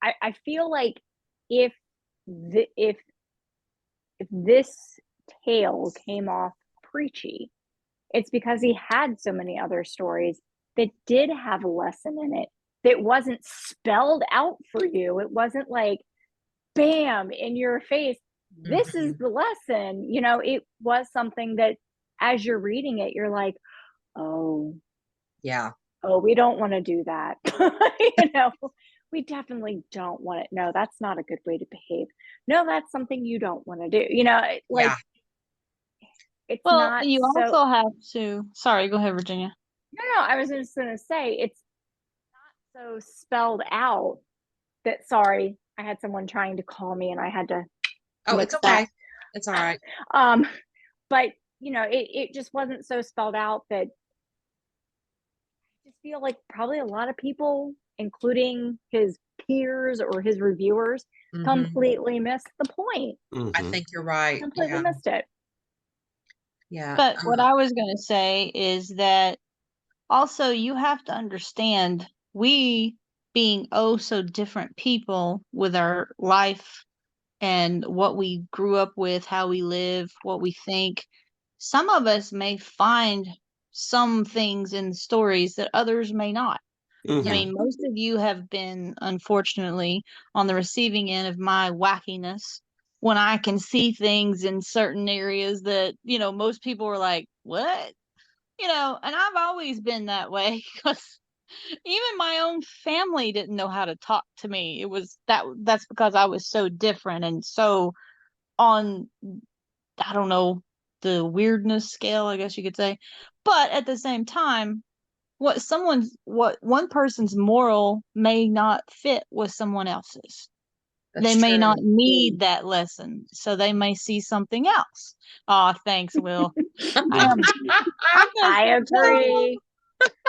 I feel like if this tale came off preachy, it's because he had so many other stories that did have a lesson in it that wasn't spelled out for you. It wasn't like, bam, in your face, this is the lesson. You know, it was something that as you're reading it, you're like, oh, yeah. Oh, we don't want to do that. You know, we definitely don't want it. No, that's not a good way to behave. No, that's something you don't want to do. You know, like, Yeah. it's Well, not you so. also have to. Sorry, go ahead, Virginia. No, I was just going to say it's not so spelled out that. Sorry, I had someone trying to call me, and I had to. Oh, it's okay. That. It's all right. But you know, it just wasn't so spelled out that. I just feel like probably a lot of people, including his peers or his reviewers, completely missed the point. I think you're right. Completely missed it. Yeah. But what I was going to say is that also you have to understand, we being oh so different people with our life and what we grew up with, how we live, what we think, some of us may find some things in stories that others may not. I mean, most of you have been, unfortunately, on the receiving end of my wackiness when I can see things in certain areas that, you know, most people are like, what? You know, and I've always been that way because even my own family didn't know how to talk to me. It was that's because I was so different and so on, I don't know, the weirdness scale, I guess you could say. But at the same time, what one person's moral may not fit with someone else's. They may not need that lesson, so they may see something else. Oh, thanks, Will. I agree.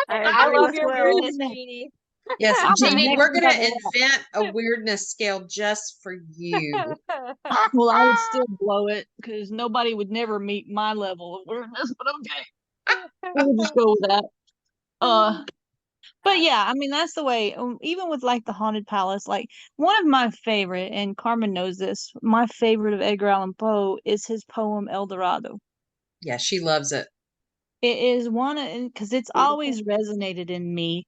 I love your Will. weirdness, Jeannie. Yes, Jeannie, we're going to invent a weirdness scale just for you. Well, I would still blow it because nobody would never meet my level of weirdness, but okay. We'll just go with that. But yeah, I mean, that's the way, even with like the Haunted Palace, like one of my favorite, and Carmen knows this, my favorite of Edgar Allan Poe is his poem El Dorado. Yeah, she loves it. It is one, because it's always resonated in me,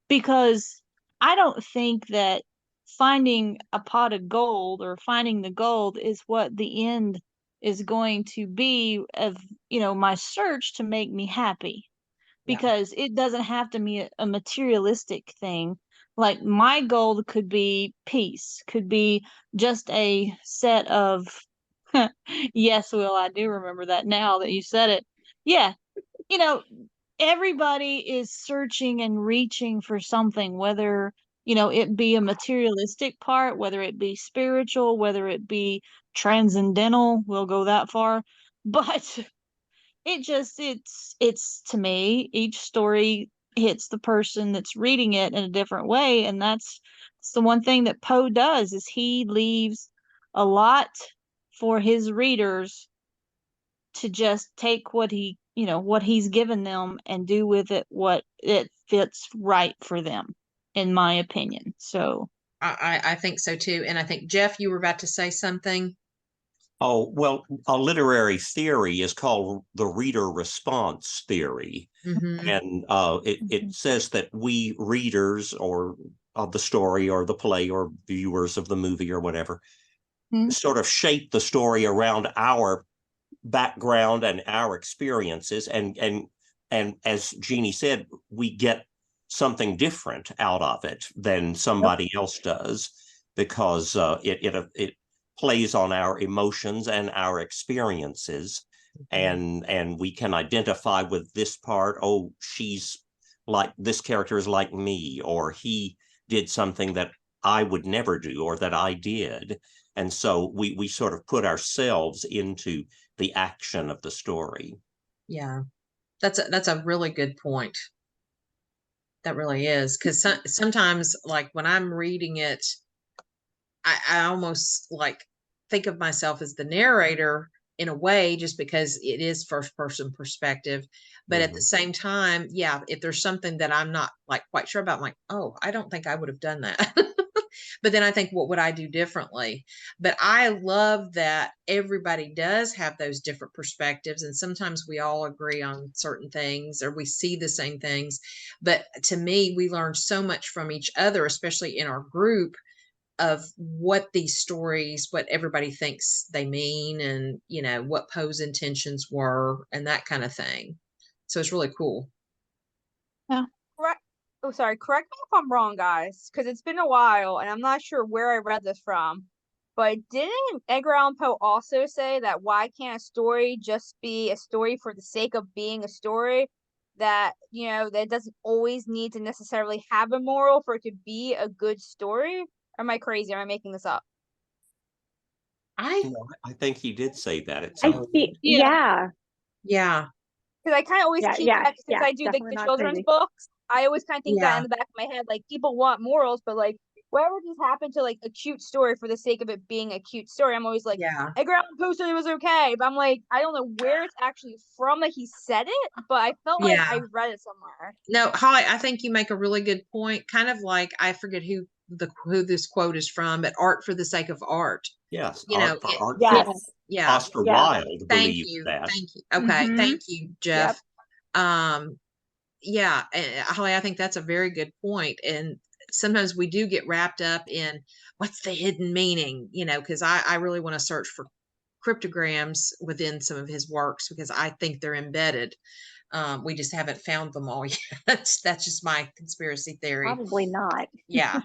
because I don't think that finding a pot of gold or finding the gold is what the end is going to be of, you know, my search to make me happy. Because it doesn't have to be a materialistic thing. Like my goal could be peace, could be just a set of yes, Will, I do remember that now that you said it. Yeah, you know, everybody is searching and reaching for something, whether, you know, it be a materialistic part, whether it be spiritual, whether it be transcendental, we'll go that far. But it's to me, each story hits the person that's reading it in a different way, and that's the one thing that Poe does, is he leaves a lot for his readers to just take what he, you know, what he's given them and do with it what it fits right for them, in my opinion. So I think so too. And I think, Jeff, you were about to say something. Oh, well, a literary theory is called the reader response theory. And it says that we readers or of the story or the play or viewers of the movie or whatever sort of shape the story around our background and our experiences. And as Jeannie said, we get something different out of it than somebody else does, because plays on our emotions and our experiences. And we can identify with this part. Oh, she's like, this character is like me, or he did something that I would never do, or that I did. And so we sort of put ourselves into the action of the story. Yeah, that's a really good point. That really is, because sometimes, like when I'm reading it, I almost like think of myself as the narrator in a way, just because it is first person perspective. But at the same time, yeah, if there's something that I'm not like quite sure about, I'm like, oh, I don't think I would have done that. But then I think, what would I do differently? But I love that everybody does have those different perspectives. And sometimes we all agree on certain things, or we see the same things. But to me, we learn so much from each other, especially in our group, of what these stories, what everybody thinks they mean, and what Poe's intentions were, and that kind of thing. So it's really cool. Yeah. Correct me if I'm wrong, guys, because it's been a while and I'm not sure where I read this from. But didn't Edgar Allan Poe also say that why can't a story just be a story for the sake of being a story? That, that doesn't always need to necessarily have a moral for it to be a good story? Am I crazy? Am I making this up? I think he did say that at some point. Yeah. Yeah. Because I kind of always keep that, since I do the children's books, I always kind of think that in the back of my head, like, people want morals, but like, whatever just happened to like a cute story for the sake of it being a cute story, I'm always like, Edgar Allan Poe said it was okay, but I'm like, I don't know where it's actually from that he said it, but I felt like I read it somewhere. No, Holly, I think you make a really good point. Kind of like, I forget who this quote is from, but art for the sake of art. Yes, art for art. Yeah. Oscar Wilde believed that. Thank you. Okay, thank you, Jeff. Yeah, Holly, I think that's a very good point. And sometimes we do get wrapped up in what's the hidden meaning, because I really want to search for cryptograms within some of his works, because I think they're embedded. We just haven't found them all yet. That's just my conspiracy theory. Probably not. Yeah.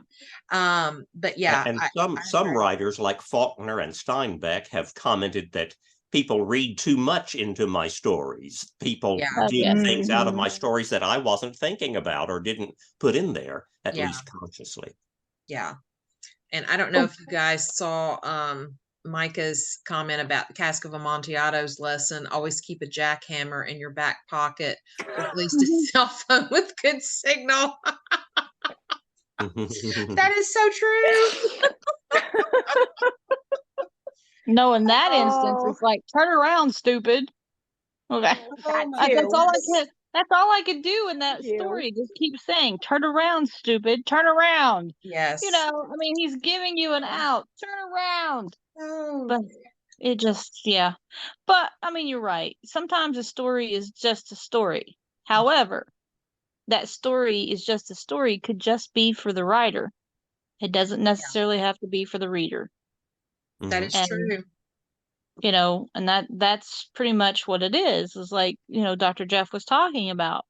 But yeah. And some writers like Faulkner and Steinbeck have commented that people read too much into my stories. People dig things out of my stories that I wasn't thinking about or didn't put in there, at least consciously. Yeah. And I don't know if you guys saw Micah's comment about the Cask of Amontillato's lesson. Always keep a jackhammer in your back pocket, or at least a cell phone with good signal. That is so true. No, in that instance, it's like, turn around, stupid. Okay. That's all I could do in that story. Just keep saying, turn around, stupid, turn around. Yes. I mean, he's giving you an out. Turn around. Oh. But it just, But, I mean, you're right. Sometimes a story is just a story. However, that story is just a story could just be for the writer. It doesn't necessarily have to be for the reader. That is true. And that's pretty much what it is like, Dr. Jeff was talking about,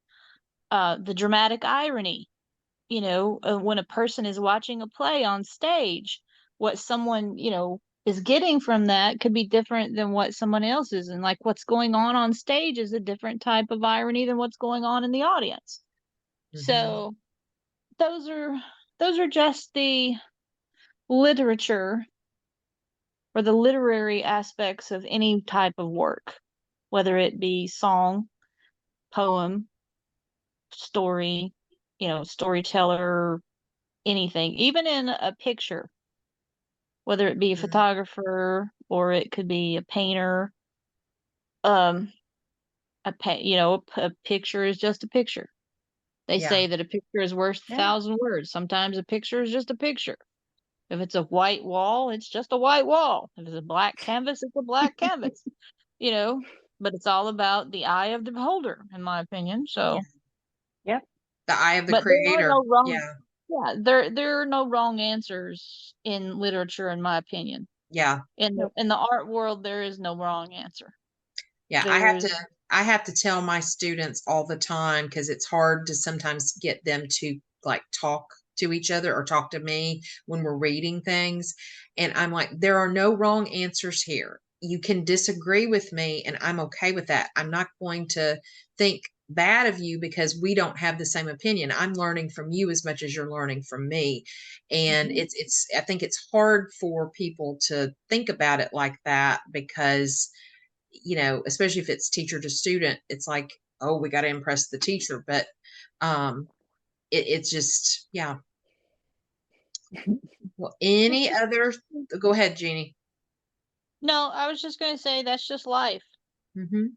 the dramatic irony, when a person is watching a play on stage, what someone, is getting from that could be different than what someone else is. And like, what's going on stage is a different type of irony than what's going on in the audience. So those are just the literature or the literary aspects of any type of work, whether it be song, poem, story, storyteller, anything, even in a picture, whether it be a photographer or it could be a painter. A picture is just a picture. They say that a picture is worth 1,000 words. Sometimes a picture is just a picture. If it's a white wall, it's just a white wall. If it's a black canvas, it's a black canvas. But it's all about the eye of the beholder, in my opinion. So, the eye of the creator. There are no wrong answers in literature, in my opinion. Yeah. In the art world, there is no wrong answer. Yeah, I have to tell my students all the time, because it's hard to sometimes get them to like talk to each other or talk to me when we're reading things. And I'm like, there are no wrong answers here. You can disagree with me, and I'm okay with that. I'm not going to think bad of you because we don't have the same opinion. I'm learning from you as much as you're learning from me. And it's I think it's hard for people to think about it like that because, especially if it's teacher to student, it's like, oh, we got to impress the teacher. But it's just, yeah. Well, any other, go ahead, Jeannie. No, I was just going to say that's just life. Mm-hmm.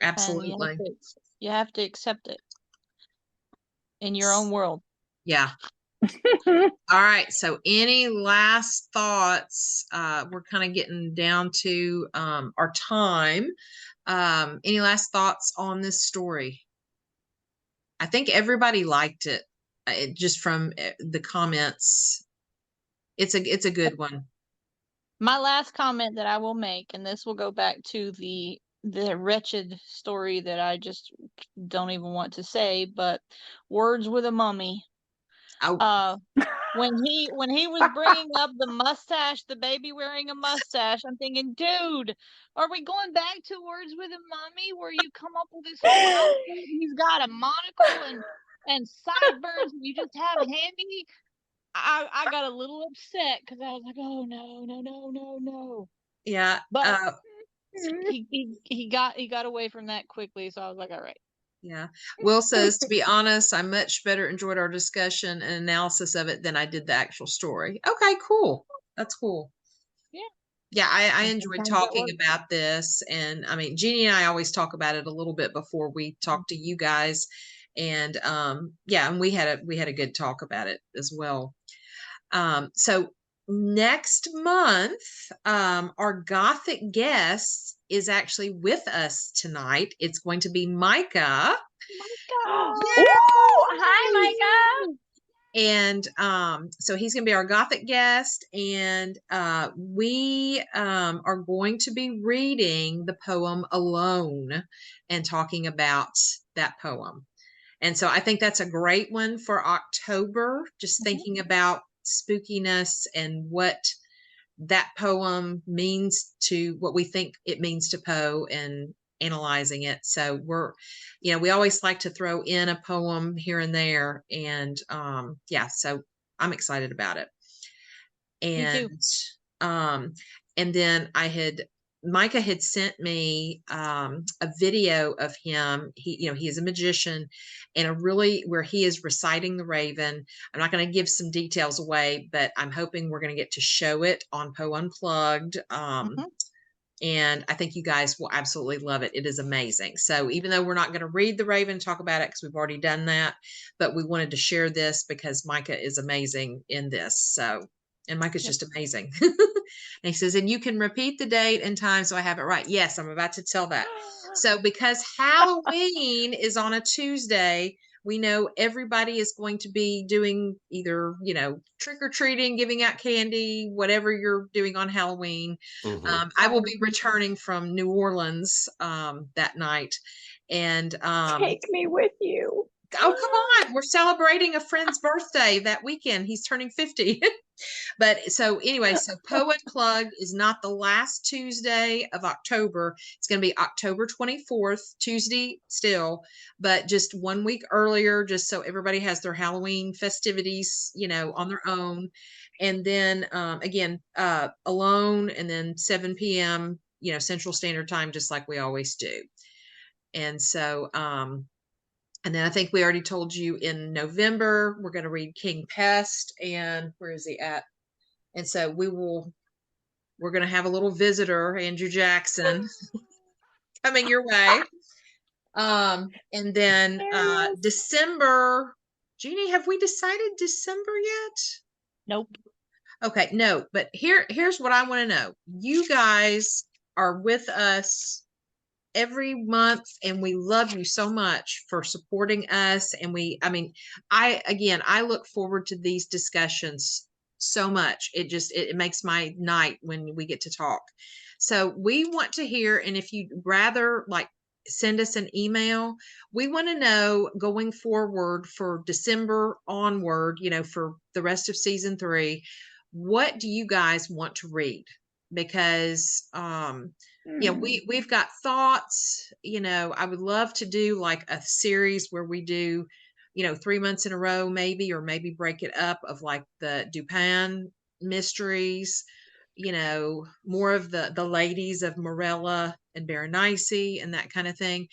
Absolutely. And you have to accept it in your own world. Yeah. All right. So any last thoughts? We're kind of getting down to our time. Any last thoughts on this story? I think everybody liked it. Just from the comments. It's a good one. My last comment that I will make, and this will go back to the wretched story that I just don't even want to say, but Words with a Mummy. Oh. When he was bringing up the mustache, the baby wearing a mustache, I'm thinking, dude, are we going back to Words with a Mummy where you come up with this whole outfit? He's got a monocle and sideburns, and you just have it handy. I got a little upset because I was like, oh no. Yeah. But he got away from that quickly, so I was like, all right. Yeah. Will says, to be honest, I much better enjoyed our discussion and analysis of it than I did the actual story. Okay, cool. That's cool. Yeah. Yeah, I enjoyed talking about this. And I mean, Jeannie and I always talk about it a little bit before we talk to you guys. And yeah, and we had a good talk about it as well. So next month, our Gothic guest is actually with us tonight. It's going to be Micah. Hi, Micah. And so he's going to be our Gothic guest, and we are going to be reading the poem Alone and talking about that poem. And so I think that's a great one for October, just thinking about spookiness and what that poem means to what we think it means to Poe and analyzing it. So we always like to throw in a poem here and there. And yeah, so I'm excited about it. And Me too. And then Micah had sent me a video of him. He is a magician, and where he is reciting the Raven. I'm not going to give some details away, but I'm hoping we're going to get to show it on Poe UnPlugged. And I think you guys will absolutely love it. It is amazing. So even though we're not going to read the Raven, talk about it because we've already done that, but we wanted to share this because Micah is amazing in this. So, and Micah's just amazing. And he says, and you can repeat the date and time so I have it right. Yes, I'm about to tell that. So because Halloween is on a Tuesday, we know everybody is going to be doing either, trick-or-treating, giving out candy, whatever you're doing on Halloween. I will be returning from New Orleans that night. And take me with you. Oh, come on. We're celebrating a friend's birthday that weekend. He's turning 50. But so anyway, so Poe UnPlugged is not the last Tuesday of October. It's going to be October 24th, Tuesday still, but just 1 week earlier, just so everybody has their Halloween festivities, on their own. And then again, alone, and then 7 p.m., Central Standard Time, just like we always do. And so, and then I think we already told you in November, we're going to read King Pest. And where is he at? And so we're going to have a little visitor, Andrew Jackson, coming your way. And then December, Jeannie, have we decided December yet? Nope. Okay, no, but here's what I want to know. You guys are with us every month, and we love you so much for supporting us. And I look forward to these discussions so much. It makes my night when we get to talk. So we want to hear, and if you'd rather send us an email. We want to know going forward for December onward, for the rest of season 3, what do you guys want to read? Because we've got thoughts. I would love to do like a series where we do 3 months in a row, maybe, or maybe break it up, of like the Dupin mysteries, more of the ladies of Morella and Berenice and that kind of thing,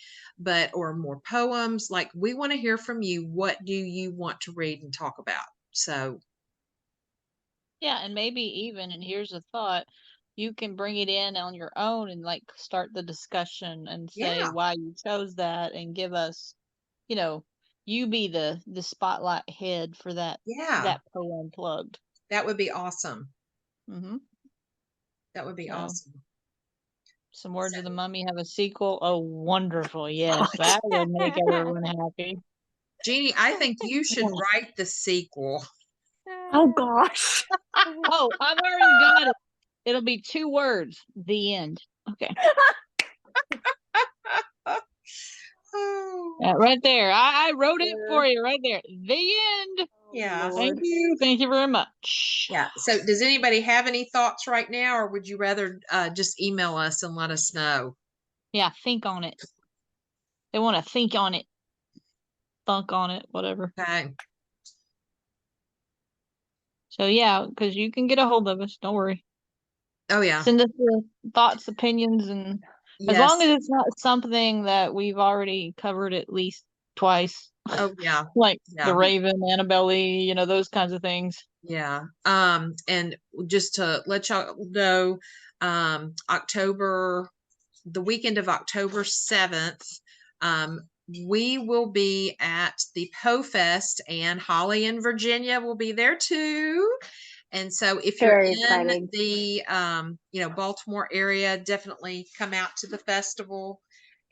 or more poems. Like, we want to hear from you. What do you want to read and talk about? So yeah, and maybe even, and here's a thought, you can bring it in on your own and like start the discussion and say yeah, why you chose that, and give us, you be the spotlight head for that yeah, Poe Unplugged. that would be awesome. Mm-hmm. That would be So, awesome. Some Words So, of the Mummy have a sequel. Oh, wonderful. Yes, that would make everyone happy. Jeannie, I think you should write the sequel. Oh gosh. Oh, I've already got it. It'll be 2 words. The end. Okay. Oh, Right there. I wrote it for you right there. The end. yeah. Thank you. Thank you very much. Yeah. So does anybody have any thoughts right now, or would you rather just email us and let us know? Yeah, think on it. They want to think on it. Thunk on it, whatever. Okay. So yeah, because you can get a hold of us. Don't worry. Oh, yeah. Send us your thoughts, opinions, and as long as it's not something that we've already covered at least twice. Oh, yeah. Like Yeah. The Raven, Annabelle Lee, those kinds of things. Yeah. And just to let y'all know, the weekend of October 7th, we will be at the Poe Fest, and Holly in Virginia will be there too. And so if you're Very in exciting. the Baltimore area, definitely come out to the festival.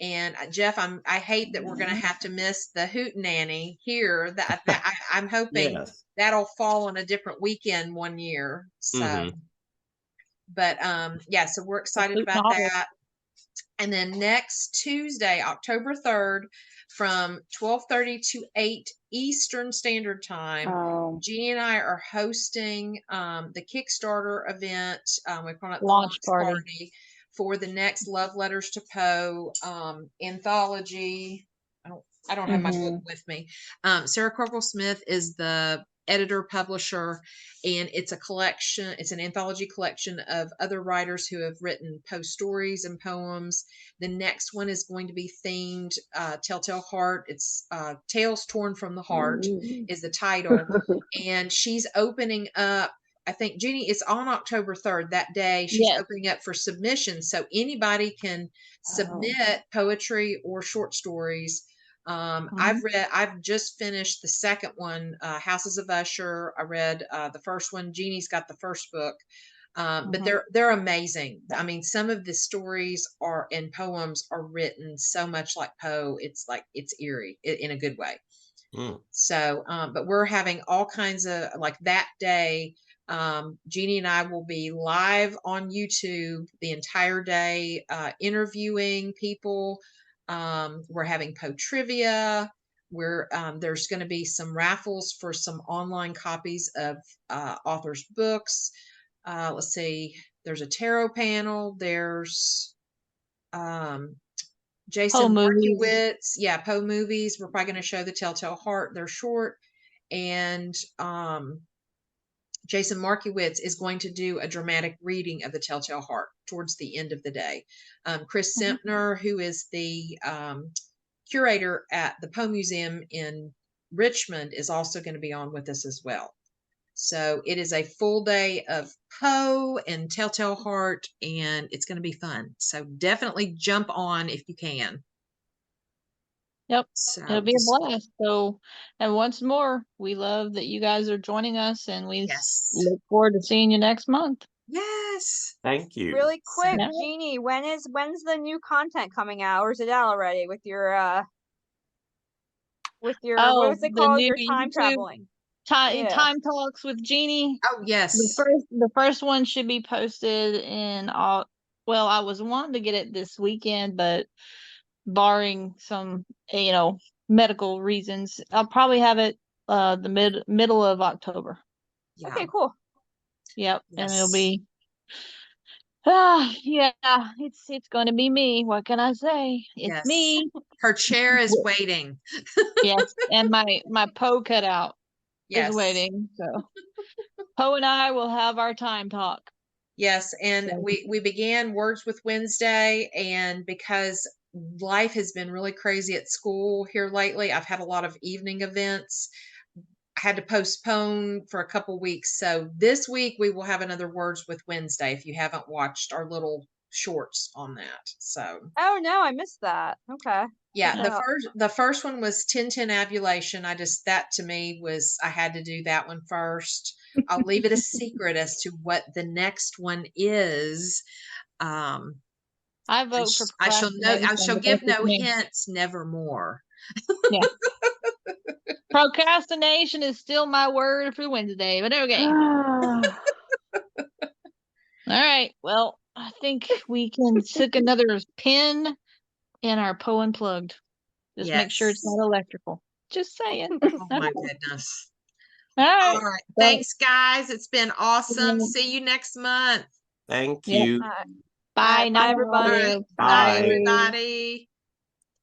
And Jeff, I hate that we're going to have to miss the Hootenanny here. I'm hoping Yes. that'll fall on a different weekend one year. So, Mhm. but yeah, so we're excited about that. And then next Tuesday, October 3rd, from 12:30 to 8 Eastern Standard Time, Oh. Jeannie and I are hosting the Kickstarter event. We call it the Launch party for the next Love Letters to Poe anthology. I don't have my book with me. Sarah Corporal Smith is the editor publisher, and it's a collection. It's an anthology collection of other writers who have written Poe stories and poems. The next one is going to be themed Telltale Heart. It's Tales Torn from the Heart is the title, and she's opening up. I think, Jeannie, it's on October 3rd. That day she's opening up for submissions, so anybody can submit poetry or short stories. I've just finished the second one, Houses of Usher. I read the first one. Jeannie's got the first book. But they're amazing. I mean, some of the stories and poems are written so much like Poe. It's eerie in a good way. So, but we're having all kinds of, like, that day. Jeannie and I will be live on YouTube the entire day, interviewing people. We're having Poe trivia. There's going to be some raffles for some online copies of authors' books. Let's see. There's a tarot panel. There's Jason Markiewicz. Yeah, Poe movies. We're probably going to show the Telltale Heart. They're short. And Jason Markiewicz is going to do a dramatic reading of the Telltale Heart towards the end of the day. Chris Sempner, who is the curator at the Poe Museum in Richmond, is also going to be on with us as well. So it is a full day of Poe and Telltale Heart, and it's going to be fun. So definitely jump on if you can. Yep. So It'll be a blast. So, and once more, we love that you guys are joining us, and we look forward to seeing you next month. Yes. Thank you. Really quick, Jeannie, when's the new content coming out, or is it out already with your what was it called? Your time traveling. Time Talks with Jeannie. Oh, yes. The first one should be posted in all. Well, I was wanting to get it this weekend, but barring some, medical reasons. I'll probably have it the middle of October. Yeah. Okay, cool. Yep. Yes. And it'll be yeah, it's going to be me. What can I say? It's Yes. me. Her chair is waiting. Yes, and my Poe cutout Yes. is waiting. So Poe and I will have our time talk. Yes, and So- we began Words with Wednesday, and because life has been really crazy at school here lately, I've had a lot of evening events. I had to postpone for a couple weeks. So this week we will have another Words with Wednesday if you haven't watched our little shorts on that. So Oh no, I missed that. Okay. yeah, Yeah. the first one was 1010 Abulation. That to me was I had to do that one first. I'll leave it a secret as to what the next one is. I vote for I shall procrastination. give no hints, nevermore. Yeah. Procrastination is still my word for Wednesday, but okay. All right. Well, I think we can stick another pin in our Poe Unplugged. Just make sure it's not electrical. Just saying. Oh my goodness. All right. All right. Thanks, guys. It's been awesome. Yeah. See you next month. Thank Yep. you. All right. Bye. Bye, everybody. All right. Bye. Bye, everybody.